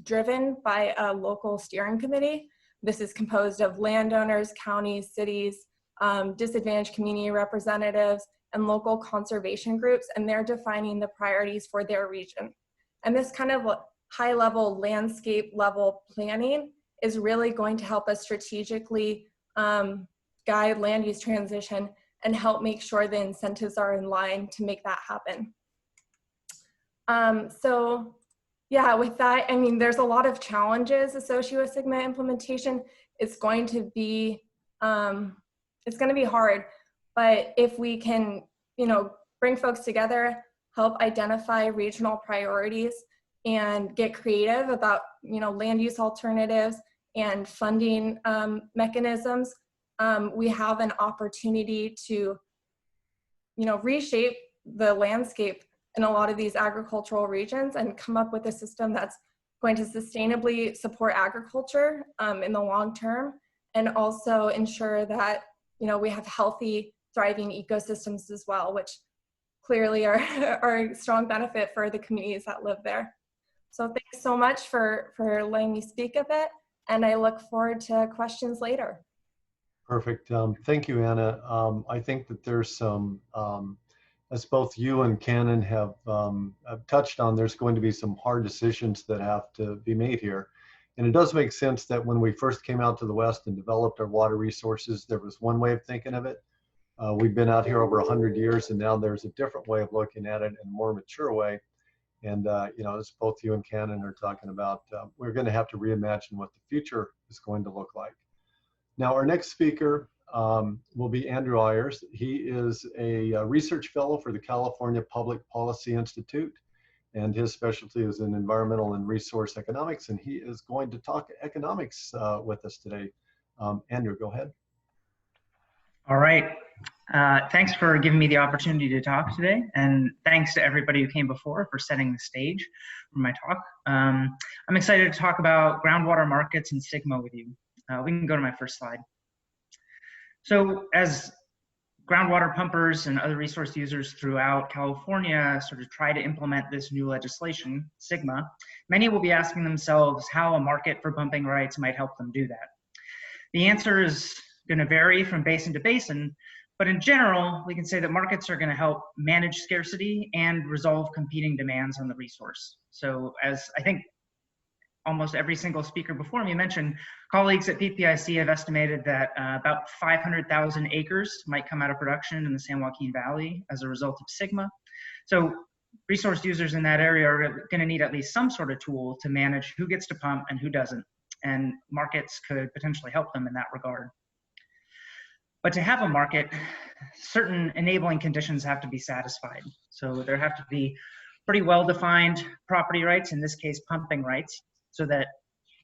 driven by a local steering committee. This is composed of landowners, counties, cities, disadvantaged community representatives, and local conservation groups, and they're defining the priorities for their region. And this kind of high-level, landscape-level planning is really going to help us strategically guide land use transition and help make sure the incentives are in line to make that happen. So yeah, with that, I mean, there's a lot of challenges associated with SGMA implementation. It's going to be hard, but if we can, bring folks together, help identify regional priorities and get creative about, land use alternatives and funding mechanisms, we have an opportunity to, reshape the landscape in a lot of these agricultural regions and come up with a system that's going to sustainably support agriculture in the long term, and also ensure that, we have healthy, thriving ecosystems as well, which clearly are a strong benefit for the communities that live there. So thanks so much for letting me speak a bit, and I look forward to questions later. Perfect. Thank you, Anna. I think that there's some, as both you and Cannon have touched on, there's going to be some hard decisions that have to be made here. And it does make sense that when we first came out to the West and developed our water resources, there was one way of thinking of it. We've been out here over 100 years, and now there's a different way of looking at it, and a more mature way. And, as both you and Cannon are talking about, we're going to have to reimagine what the future is going to look like. Now, our next speaker will be Andrew Ayers. He is a research fellow for the California Public Policy Institute, and his specialty is in environmental and resource economics, and he is going to talk economics with us today. Andrew, go ahead. All right. Thanks for giving me the opportunity to talk today, and thanks to everybody who came before for setting the stage for my talk. I'm excited to talk about groundwater markets and SGMA with you. We can go to my first slide. So as groundwater pumpers and other resource users throughout California sort of try to implement this new legislation, SGMA, many will be asking themselves how a market for pumping rights might help them do that. The answer is going to vary from basin to basin, but in general, we can say that markets are going to help manage scarcity and resolve competing demands on the resource. So as I think almost every single speaker before me mentioned, colleagues at PPIC have estimated that about 500,000 acres might come out of production in the San Joaquin Valley as a result of SGMA. So resource users in that area are going to need at least some sort of tool to manage who gets to pump and who doesn't. and markets could potentially help them in that regard. But to have a market, certain enabling conditions have to be satisfied. So there have to be pretty well-defined property rights, in this case, pumping rights, so that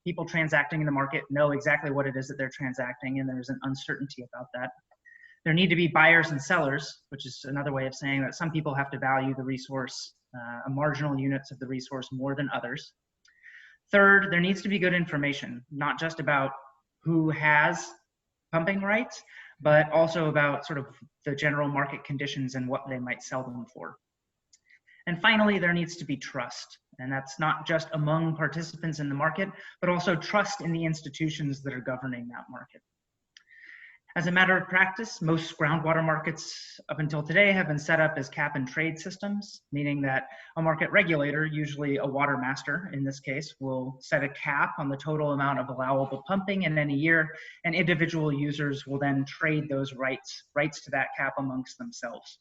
people transacting in the market know exactly what it is that they're transacting, and there's an uncertainty about that. There need to be buyers and sellers, which is another way of saying that some people have to value the resource, marginal units of the resource more than others. Third, there needs to be good information, not just about who has pumping rights, but also about sort of the general market conditions and what they might sell them for. And finally, there needs to be trust. And that's not just among participants in the market, but also trust in the institutions that are governing that market. As a matter of practice, most groundwater markets up until today have been set up as cap and trade systems, meaning that a market regulator, usually a water master in this case, will set a cap on the total amount of allowable pumping in any year, and individual users will then trade those rights to that cap amongst themselves.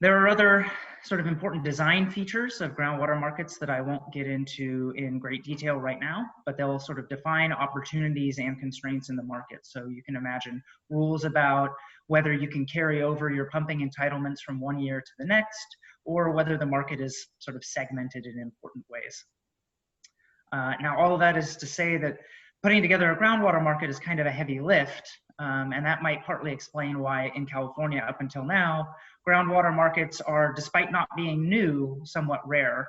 There are other sort of important design features of groundwater markets that I won't get into in great detail right now, but they'll sort of define opportunities and constraints in the market. So you can imagine rules about whether you can carry over your pumping entitlements from one year to the next, or whether the market is sort of segmented in important ways. Now, all of that is to say that putting together a groundwater market is kind of a heavy lift, and that might partly explain why in California up until now, groundwater markets are, despite not being new, somewhat rare.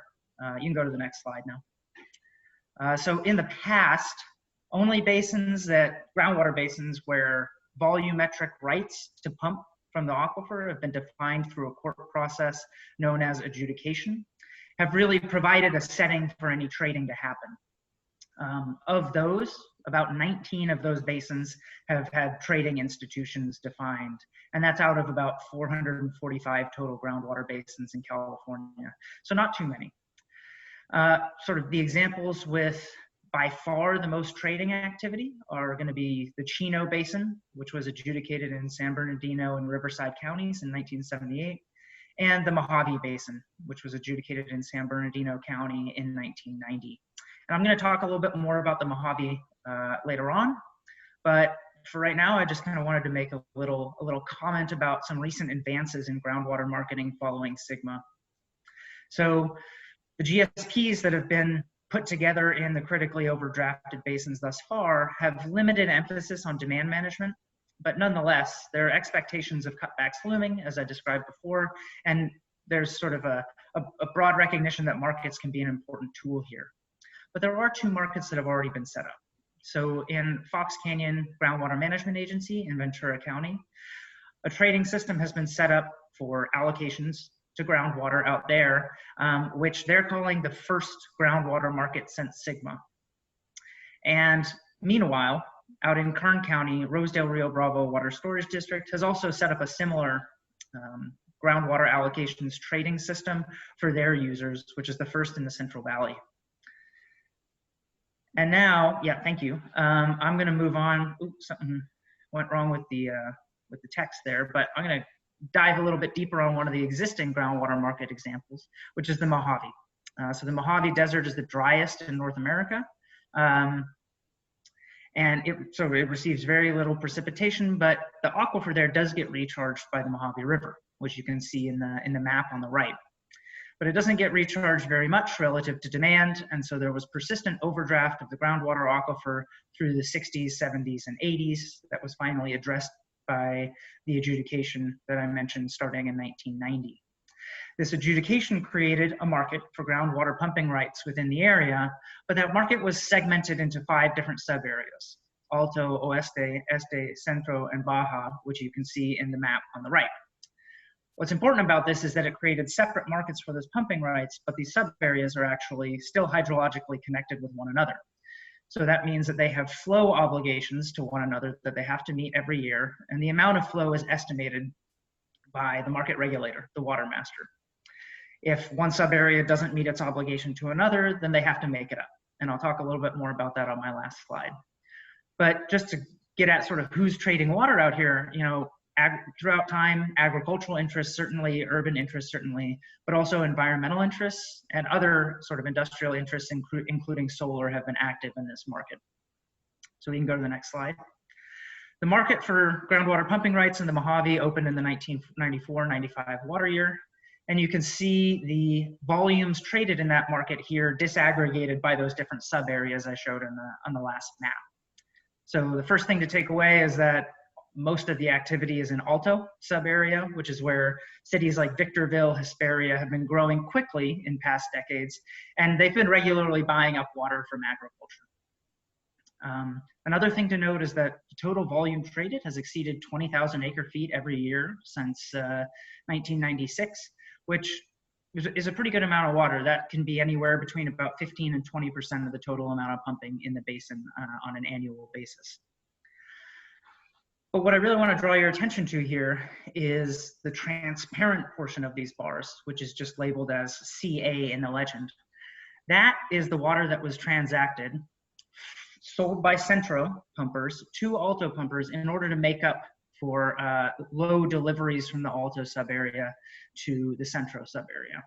You can go to the next slide now. So in the past, only groundwater basins where volumetric rights to pump from the aquifer have been defined through a court process known as adjudication, have really provided a setting for any trading to happen. Of those, about 19 of those basins have had trading institutions defined, and that's out of about 445 total groundwater basins in California. So not too many. Sort of the examples with by far the most trading activity are going to be the Chino Basin, which was adjudicated in San Bernardino and Riverside counties in 1978, and the Mojave Basin, which was adjudicated in San Bernardino County in 1990. And I'm going to talk a little bit more about the Mojave later on, but for right now, I just kind of wanted to make a little comment about some recent advances in groundwater marketing following SGMA. So the GSPs that have been put together in the critically overdrafted basins thus far have limited emphasis on demand management, but nonetheless, there are expectations of cutbacks looming, as I described before, and there's sort of a broad recognition that markets can be an important tool here. But there are two markets that have already been set up. So in Fox Canyon Groundwater Management Agency in Ventura County, a trading system has been set up for allocations to groundwater out there, which they're calling the first groundwater market since SGMA. And meanwhile, out in Kern County, Rosedale Rio Bravo Water Storage District has also set up a similar groundwater allocations trading system for their users, which is the first in the Central Valley. And now, yeah, thank you. I'm going to move on. Oops, something went wrong with the text there, but I'm going to dive a little bit deeper on one of the existing groundwater market examples, which is the Mojave. So the Mojave Desert is the driest in North America, and it receives very little precipitation, but the aquifer there does get recharged by the Mojave River, which you can see in the map on the right. But it doesn't get recharged very much relative to demand, and so there was persistent overdraft of the groundwater aquifer through the 60s, 70s, and 80s that was finally addressed by the adjudication that I mentioned starting in 1990. This adjudication created a market for groundwater pumping rights within the area, but that market was segmented into 5 different sub-areas: Alto, Oeste, Este, Centro, and Baja, which you can see in the map on the right. What's important about this is that it created separate markets for those pumping rights, but these sub-areas are actually still hydrologically connected with one another. So that means that they have flow obligations to one another that they have to meet every year, and the amount of flow is estimated by the market regulator, the water master. If one sub-area doesn't meet its obligation to another, then they have to make it up. And I'll talk a little bit more about that on my last slide. But just to get at sort of who's trading water out here, throughout time, agricultural interests, certainly, urban interests, certainly, but also environmental interests and other sort of industrial interests, including solar, have been active in this market. So we can go to the next slide. The market for groundwater pumping rights in the Mojave opened in the 1994-95 water year. And you can see the volumes traded in that market here disaggregated by those different sub areas I showed on the last map. So the first thing to take away is that most of the activity is in Alto sub area, which is where cities like Victorville, Hesperia have been growing quickly in past decades, and they've been regularly buying up water from agriculture. Another thing to note is that the total volume traded has exceeded 20,000 acre-feet every year since 1996, which is a pretty good amount of water. That can be anywhere between about 15 and 20% of the total amount of pumping in the basin on an annual basis. But what I really want to draw your attention to here is the transparent portion of these bars, which is just labeled as CA in the legend. That is the water that was transacted, sold by Centro pumpers to Alto pumpers in order to make up for low deliveries from the Alto sub-area to the Centro sub-area.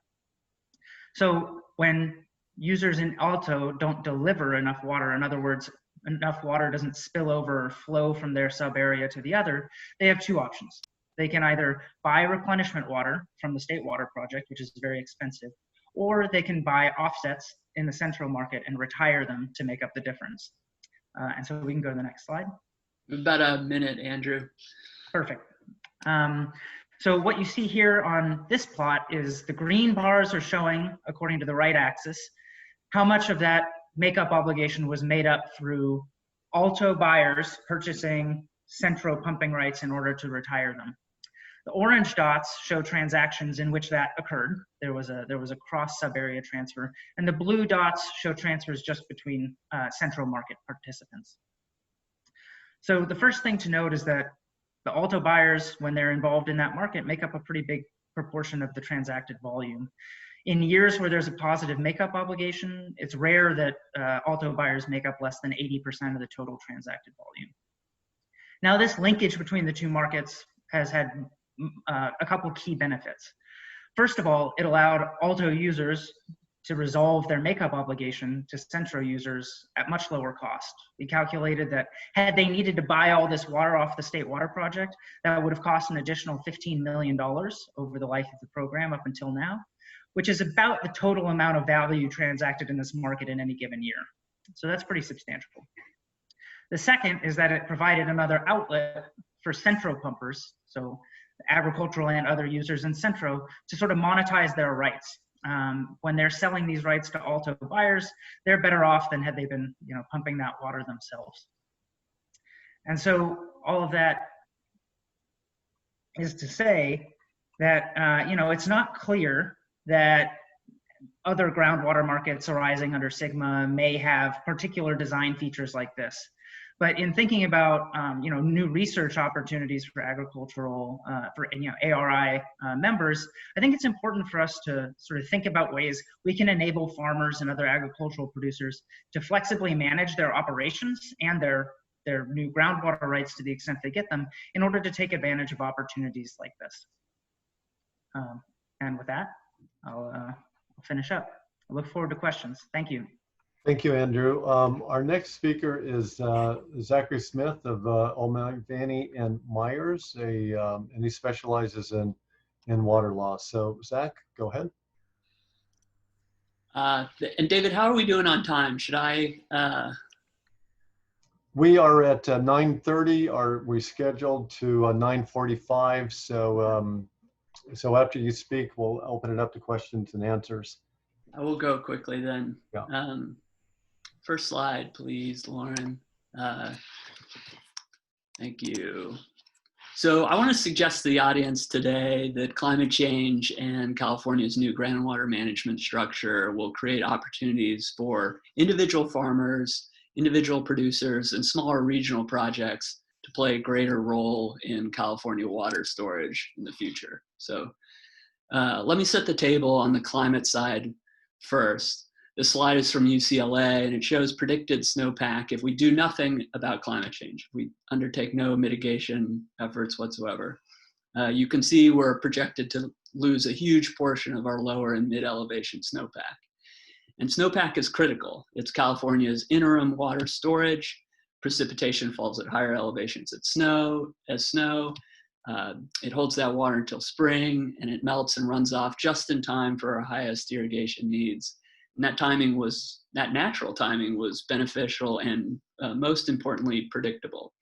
So when users in Alto don't deliver enough water, in other words, enough water doesn't spill over or flow from their sub-area to the other, they have two options. They can either buy replenishment water from the State Water Project, which is very expensive, or they can buy offsets in the Central market and retire them to make up the difference. And so we can go to the next slide. About a minute, Andrew. Perfect. So what you see here on this plot is the green bars are showing, according to the right axis, how much of that makeup obligation was made up through Alto buyers purchasing Centro pumping rights in order to retire them. The orange dots show transactions in which that occurred. There was a cross sub-area transfer, and the blue dots show transfers just between Central market participants. So the first thing to note is that the Alto buyers, when they're involved in that market, make up a pretty big proportion of the transacted volume. In years where there's a positive makeup obligation, it's rare that Alto buyers make up less than 80% of the total transacted volume. Now, this linkage between the two markets has had a couple key benefits. First of all, it allowed Alto users to resolve their makeup obligation to Centro users at much lower cost. We calculated that had they needed to buy all this water off the State Water Project, that would have cost an additional $15 million over the life of the program up until now, which is about the total amount of value transacted in this market in any given year. So that's pretty substantial. The second is that it provided another outlet for Centro pumpers, so agricultural and other users in Centro, to sort of monetize their rights. When they're selling these rights to Alto buyers, they're better off than had they been, pumping that water themselves. And so all of that is to say that, it's not clear that other groundwater markets arising under Sigma may have particular design features like this. But in thinking about new research opportunities for agricultural, ARI members, I think it's important for us to sort of think about ways we can enable farmers and other agricultural producers to flexibly manage their operations and their new groundwater rights to the extent they get them in order to take advantage of opportunities like this. And with that, I'll finish up. I look forward to questions. Thank you. Thank you, Andrew. Our next speaker is Zachary Smith of O'Malley and Myers, and he specializes in water law. So, Zach, go ahead. And David, how are we doing on time? Should I? We are at 9:30. We scheduled to 9:45. So after you speak, we'll open it up to questions and answers. I will go quickly then. Yeah. First slide, please, Lauren. Thank you. So I want to suggest to the audience today that climate change and California's new groundwater management structure will create opportunities for individual farmers, individual producers, and smaller regional projects to play a greater role in California water storage in the future. So let me set the table on the climate side first. This slide is from UCLA, and it shows predicted snowpack if we do nothing about climate change, if we undertake no mitigation efforts whatsoever. You can see we're projected to lose a huge portion of our lower and mid-elevation snowpack. And snowpack is critical. It's California's interim water storage. Precipitation falls at higher elevations as snow. It holds that water until spring, and it melts and runs off just in time for our highest irrigation needs. And that natural timing was beneficial and most importantly, predictable.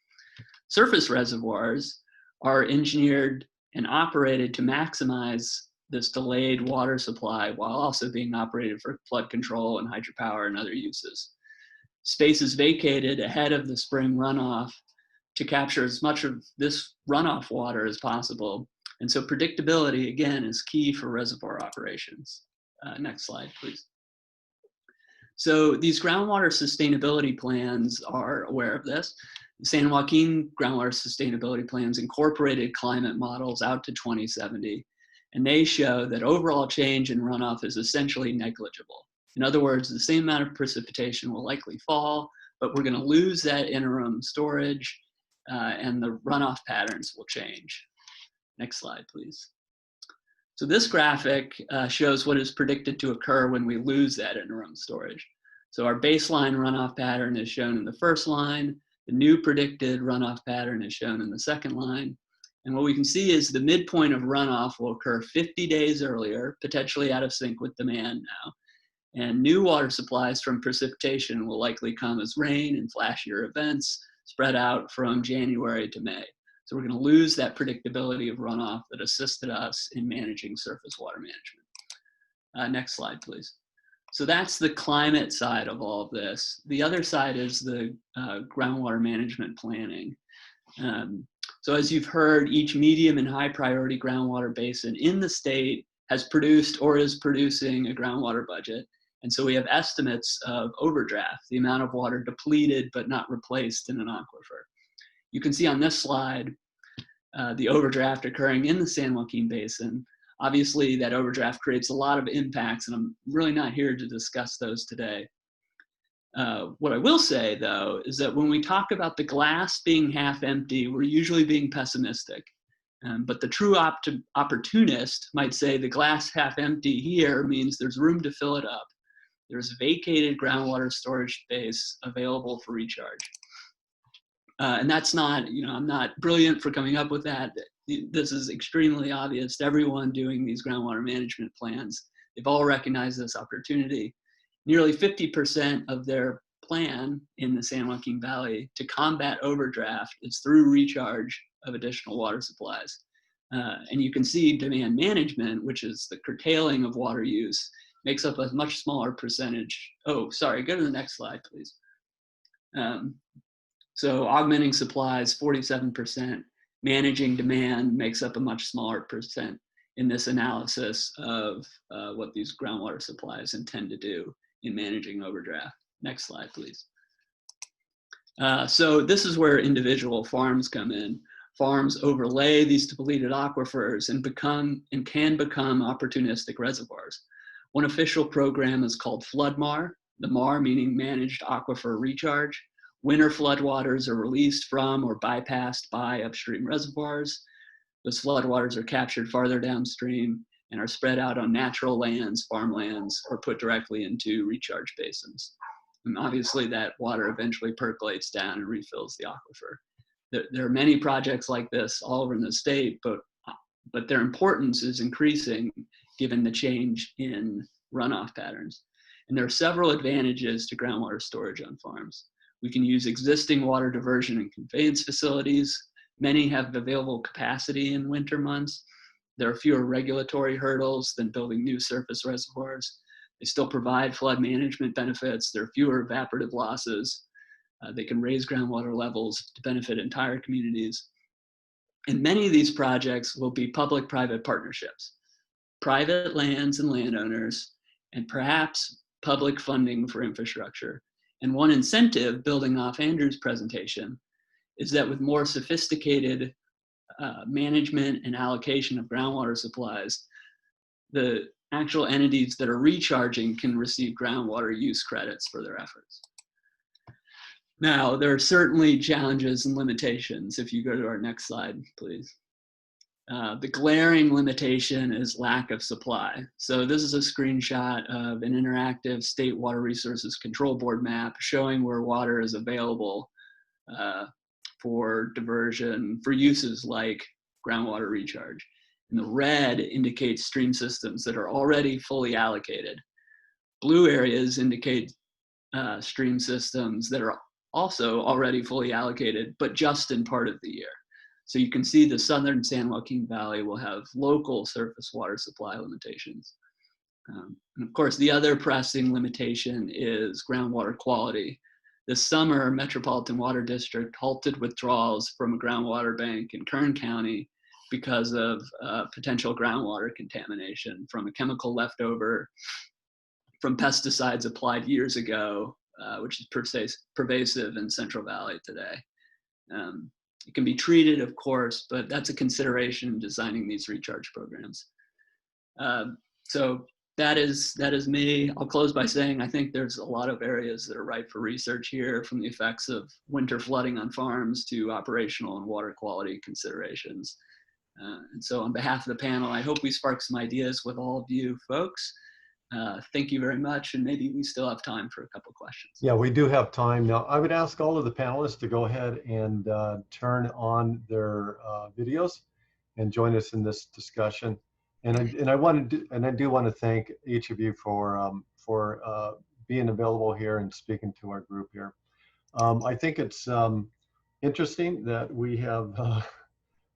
Surface reservoirs are engineered and operated to maximize this delayed water supply while also being operated for flood control and hydropower and other uses. Space is vacated ahead of the spring runoff to capture as much of this runoff water as possible. And so predictability, again, is key for reservoir operations. Next slide, please. So these groundwater sustainability plans are aware of this. The San Joaquin groundwater sustainability plans incorporated climate models out to 2070, and they show that overall change in runoff is essentially negligible. In other words, the same amount of precipitation will likely fall, but we're going to lose that interim storage, and the runoff patterns will change. Next slide, please. So this graphic shows what is predicted to occur when we lose that interim storage. So our baseline runoff pattern is shown in the first line. The new predicted runoff pattern is shown in the second line. And what we can see is the midpoint of runoff will occur 50 days earlier, potentially out of sync with demand now. And new water supplies from precipitation will likely come as rain and flashier events spread out from January to May. So we're going to lose that predictability of runoff that assisted us in managing surface water management. Next slide, please. So that's the climate side of all of this. The other side is the groundwater management planning. So as you've heard, each medium and high priority groundwater basin in the state has produced or is producing a groundwater budget. And so we have estimates of overdraft, the amount of water depleted but not replaced in an aquifer. You can see on this slide the overdraft occurring in the San Joaquin Basin. Obviously, that overdraft creates a lot of impacts, and I'm really not here to discuss those today. What I will say, though, is that when we talk about the glass being half empty, we're usually being pessimistic. But the true opportunist might say the glass half empty here means there's room to fill it up. There's vacated groundwater storage space available for recharge. And that's not, I'm not brilliant for coming up with that. This is extremely obvious to everyone doing these groundwater management plans. They've all recognized this opportunity. Nearly 50% of their plan in the San Joaquin Valley to combat overdraft is through recharge of additional water supplies. And you can see demand management, which is the curtailing of water use, makes up a much smaller percentage. Oh, sorry, go to the next slide, please. So augmenting supplies, 47%. Managing demand makes up a much smaller percent in this analysis of what these groundwater supplies intend to do in managing overdraft. Next slide, please. So this is where individual farms come in. Farms overlay these depleted aquifers and can become opportunistic reservoirs. One official program is called FloodMAR, the MAR meaning Managed Aquifer Recharge. Winter floodwaters are released from or bypassed by upstream reservoirs. Those floodwaters are captured farther downstream and are spread out on natural lands, farmlands, or put directly into recharge basins. And obviously that water eventually percolates down and refills the aquifer. There are many projects like this all over the state, but their importance is increasing given the change in runoff patterns. And there are several advantages to groundwater storage on farms. We can use existing water diversion and conveyance facilities. Many have available capacity in winter months. There are fewer regulatory hurdles than building new surface reservoirs. They still provide flood management benefits. There are fewer evaporative losses. They can raise groundwater levels to benefit entire communities. And many of these projects will be public-private partnerships, private lands and landowners, and perhaps public funding for infrastructure. And one incentive, building off Andrew's presentation, is that with more sophisticated management and allocation of groundwater supplies, the actual entities that are recharging can receive groundwater use credits for their efforts. Now, there are certainly challenges and limitations. If you go to our next slide, please. The glaring limitation is lack of supply. So this is a screenshot of an interactive state water resources control board map showing where water is available for diversion for uses like groundwater recharge. And the red indicates stream systems that are already fully allocated. Blue areas indicate stream systems that are also already fully allocated, but just in part of the year. So you can see the southern San Joaquin Valley will have local surface water supply limitations. And of course, the other pressing limitation is groundwater quality. This summer, Metropolitan Water District halted withdrawals from a groundwater bank in Kern County because of potential groundwater contamination from a chemical leftover from pesticides applied years ago, which is pervasive in Central Valley today. It can be treated, of course, but that's a consideration in designing these recharge programs. So that is me. I'll close by saying I think there's a lot of areas that are ripe for research here, from the effects of winter flooding on farms to operational and water quality considerations. And so on behalf of the panel, I hope we spark some ideas with all of you folks. Thank you very much, and maybe we still have time for a couple questions. Yeah, we do have time. Now, I would ask all of the panelists to go ahead and turn on their videos and join us in this discussion. And I do want to thank each of you for being available here and speaking to our group here. I think it's interesting that we have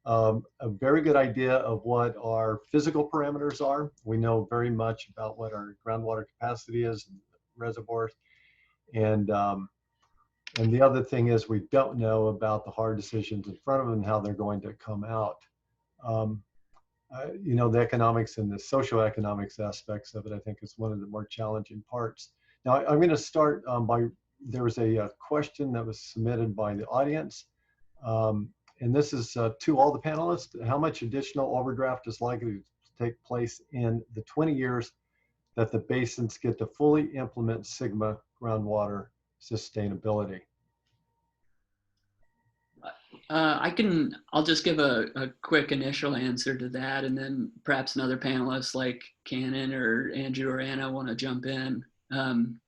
a very good idea of what our physical parameters are. We know very much about what our groundwater capacity is, and reservoirs, and the other thing is we don't know about the hard decisions in front of them and how they're going to come out. You know, the economics and the socioeconomics aspects of it, I think, is one of the more challenging parts. Now, I'm going to start there was a question that was submitted by the audience. And this is to all the panelists. How much additional overdraft is likely to take place in the 20 years that the basins get to fully implement Sigma groundwater sustainability? I'll just give a quick initial answer to that, and then perhaps another panelist like Cannon or Andrew or Anna want to jump in.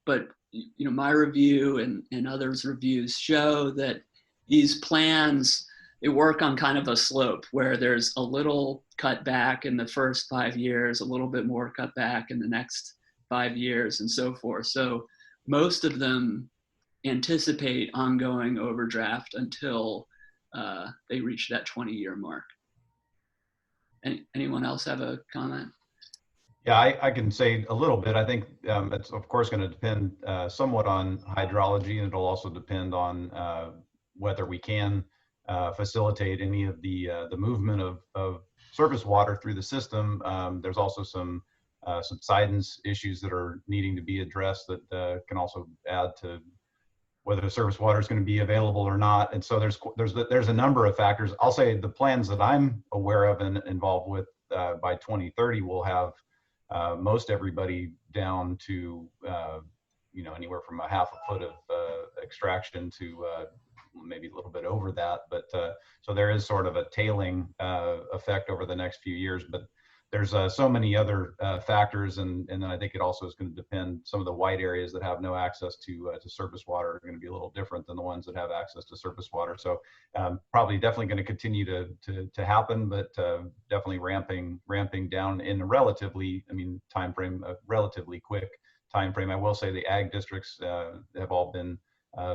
But you know, my review and others' reviews show that these plans, they work on kind of a slope where there's a little cut back in the first 5 years, a little bit more cut back in the next 5 years, and so forth. So most of them anticipate ongoing overdraft until they reach that 20-year mark. Anyone else have a comment? Yeah, I can say a little bit. I think it's of course going to depend somewhat on hydrology, and it'll also depend on whether we can facilitate any of the movement of surface water through the system. There's also some subsidence issues that are needing to be addressed that can also add to whether the surface water is going to be available or not. And so there's a number of factors. I'll say the plans that I'm aware of and involved with by 2030 will have most everybody down to you know, anywhere from a half a foot of extraction to maybe a little bit over that. But so there is sort of a tailing effect over the next few years, but there's so many other factors, and then I think it also is going to depend. Some of the white areas that have no access to surface water are going to be a little different than the ones that have access to surface water. So probably definitely going to continue to happen, but definitely ramping down in a relatively, time frame, a relatively quick time frame. I will say the ag districts have all been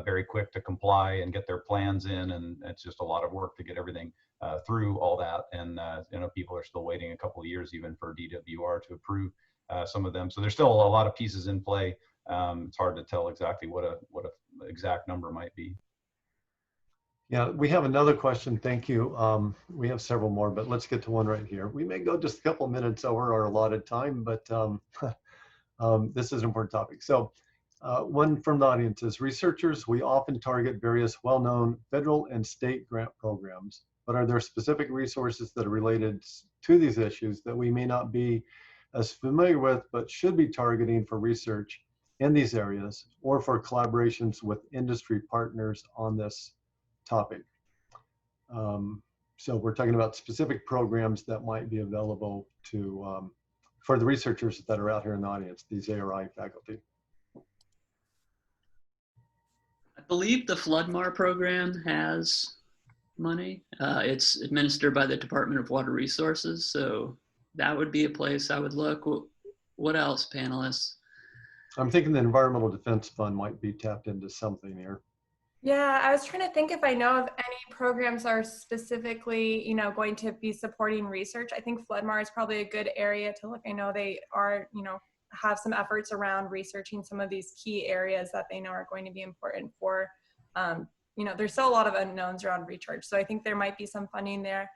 very quick to comply and get their plans in, and it's just a lot of work to get everything through all that. And you know, people are still waiting a couple of years even for DWR to approve some of them. So there's still a lot of pieces in play. It's hard to tell exactly what a exact number might be. Yeah, we have another question. Thank you. We have several more, but let's get to one right here. We may go just a couple minutes over our allotted time, but this is an important topic. So one from the audience is, researchers, we often target various well-known federal and state grant programs, but are there specific resources that are related to these issues that we may not be is familiar with but should be targeting for research in these areas or for collaborations with industry partners on this topic. So we're talking about specific programs that might be available to for the researchers that are out here in the audience, these ARI faculty. I believe the Floodmar program has money. It's administered by the Department of Water Resources, so that would be a place I would look. What else, panelists? I'm thinking the Environmental Defense Fund might be tapped into something here. Yeah, I was trying to think if I know of any programs are specifically, going to be supporting research. I think Floodmar is probably a good area to look. I know they are, have some efforts around researching some of these key areas that they know are going to be important for, there's still a lot of unknowns around research. So I think there might be some funding there.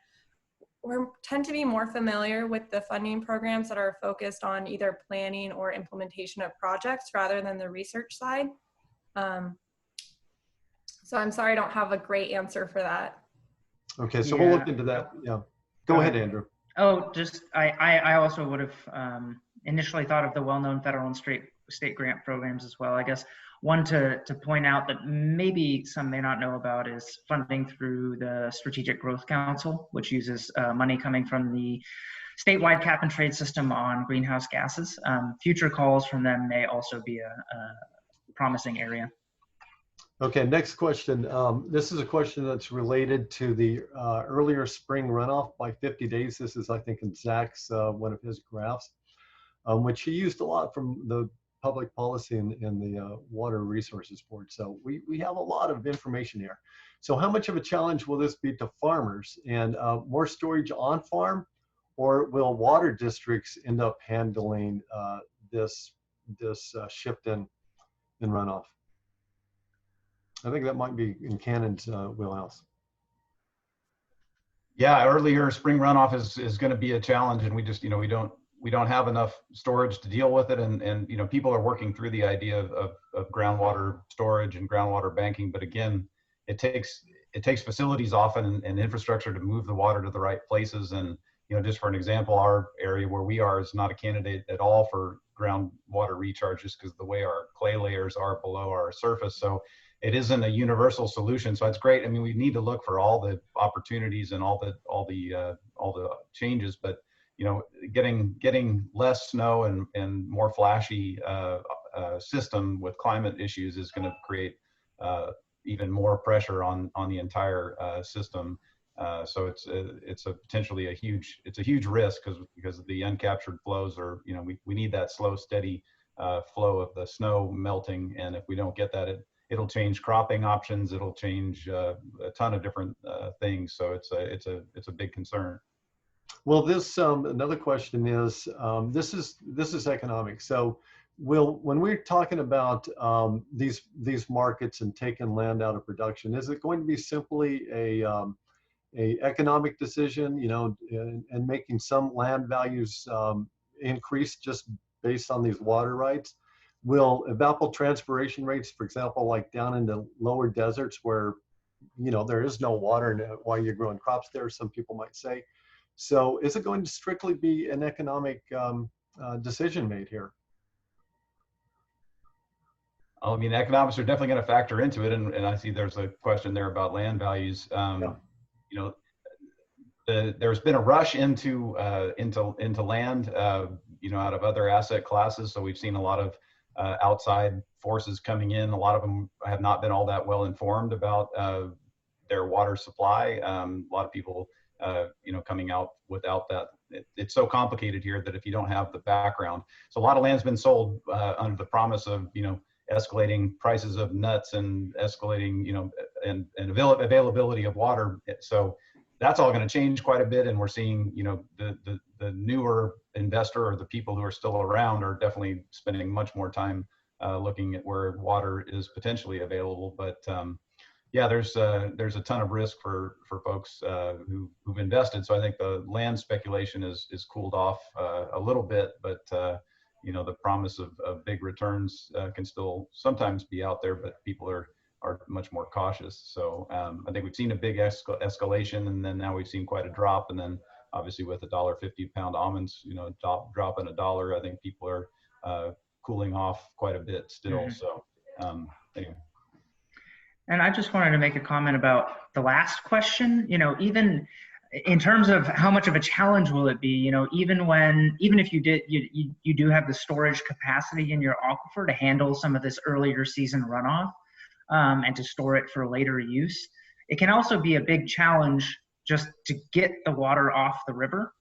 We tend to be more familiar with the funding programs that are focused on either planning or implementation of projects rather than the research side. So I'm sorry I don't have a great answer for that. Okay, so we'll look into that. Yeah. Go ahead, Andrew. Oh, just I also would have initially thought of the well-known federal and state grant programs as well. I guess one to point out that maybe some may not know about is funding through the Strategic Growth Council, which uses money coming from the statewide cap and trade system on greenhouse gases. Future calls from them may also be a promising area. Okay, next question. This is a question that's related to the earlier spring runoff by 50 days. This is, I think, in Zach's, one of his graphs, which he used a lot from the public policy in the Water Resources Board. So we have a lot of information here. So how much of a challenge will this be to farmers, and more storage on farm, or will water districts end up handling this shift in runoff? I think that might be in Cannon's wheelhouse. Yeah, earlier spring runoff is going to be a challenge, and we just, we don't have enough storage to deal with it, and people are working through the idea of groundwater storage and groundwater banking, but again, it takes facilities often and infrastructure to move the water to the right places. And just for an example, our area where we are is not a candidate at all for groundwater recharge, just because the way our clay layers are below our surface. So it isn't a universal solution. So it's great. I mean, we need to look for all the opportunities and all the changes, but getting less snow and more flashy system with climate issues is going to create even more pressure on the entire system. So it's a potentially a huge risk because the uncaptured flows are, we need that slow, steady flow of the snow melting, and if we don't get that, it'll change cropping options. It'll change a ton of different things. So it's a big concern. Well, this another question is this is economic. So when we're talking about these markets and taking land out of production, is it going to be simply a economic decision, and making some land values increase just based on these water rights? Will evapotranspiration rates, for example, like down in the lower deserts where, there is no water while you're growing crops there, some people might say. So is it going to strictly be an economic decision made here? I mean, economics are definitely going to factor into it. And I see there's a question there about land values. There's been a rush into land, out of other asset classes. So we've seen a lot of outside forces coming in. A lot of them have not been all that well informed about their water supply. A lot of people, coming out without that. It's so complicated here that if you don't have the background, so a lot of land's been sold under the promise of, escalating prices of nuts and escalating, and availability of water. So that's all going to change quite a bit. And we're seeing, the newer investor or the people who are still around are definitely spending much more time looking at where water is potentially available. But yeah, there's a ton of risk for folks who've invested. So I think the land speculation is cooled off a little bit, but the promise of big returns can still sometimes be out there, but people are much more cautious. So I think we've seen a big escalation, and then now we've seen quite a drop, and then obviously with $1.50 pound almonds, you know, dropping $1, I think people are cooling off quite a bit still. So anyway. And I just wanted to make a comment about the last question. You know, even in terms of how much of a challenge will it be, you know, even if you do have the storage capacity in your aquifer to handle some of this earlier season runoff, and to store it for later use, it can also be a big challenge just to get the water off the river,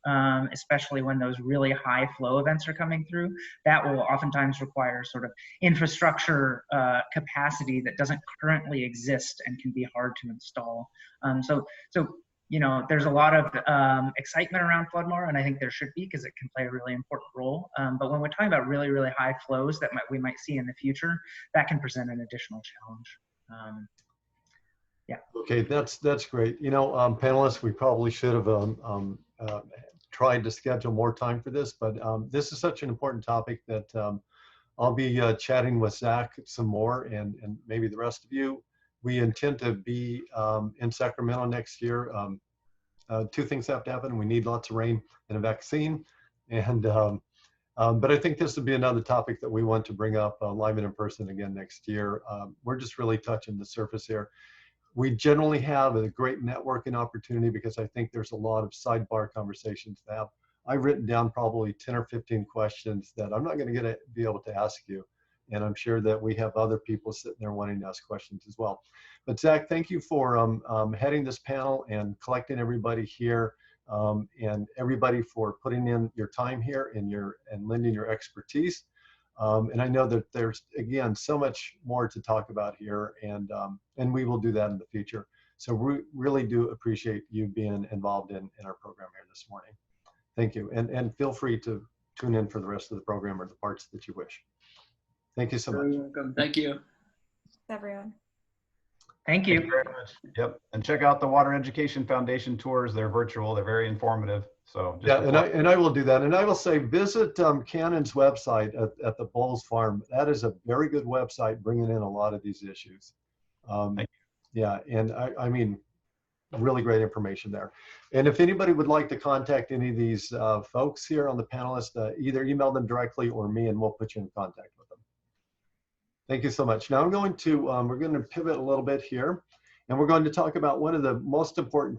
especially when those really high flow events are coming through. That will oftentimes require sort of infrastructure capacity that doesn't currently exist and can be hard to install. So you know, there's a lot of excitement around Floodmore, and I think there should be, because it can play a really important role. But when we're talking about really, really high flows that we might see in the future, that can present an additional challenge. Yeah. Okay, that's great. You know, panelists, we probably should have tried to schedule more time for this, but this is such an important topic that I'll be chatting with Zach some more, and maybe the rest of you. We intend to be in Sacramento next year. Two things have to happen. We need lots of rain and a vaccine. And but I think this would be another topic that we want to bring up live and in person again next year. We're just really touching the surface here. We generally have a great networking opportunity because I think there's a lot of sidebar conversations to have. I've written down probably 10 or 15 questions that I'm not going to be able to ask you. And I'm sure that we have other people sitting there wanting to ask questions as well. But Zach, thank you for heading this panel and collecting everybody here, and everybody for putting in your time here and lending your expertise. And I know that there's, again, so much more to talk about here, and we will do that in the future. So we really do appreciate you being involved in our program here this morning. Thank you. And feel free to tune in for the rest of the program or the parts that you wish. Thank you so much. You're welcome. Thank you. Everyone. Thank you. Thank you very much. Yep. And check out the Water Education Foundation tours. They're virtual. They're very informative. So just yeah, and I will do that. And I will say, visit Cannon's website at the Bowles Farm. That is a very good website, bringing in a lot of these issues. Yeah, and I mean, really great information there. And if anybody would like to contact any of these folks here on the panelists, either email them directly or me, and we'll put you in contact with them. Thank you so much. Now we're going to pivot a little bit here, and we're going to talk about one of the most important things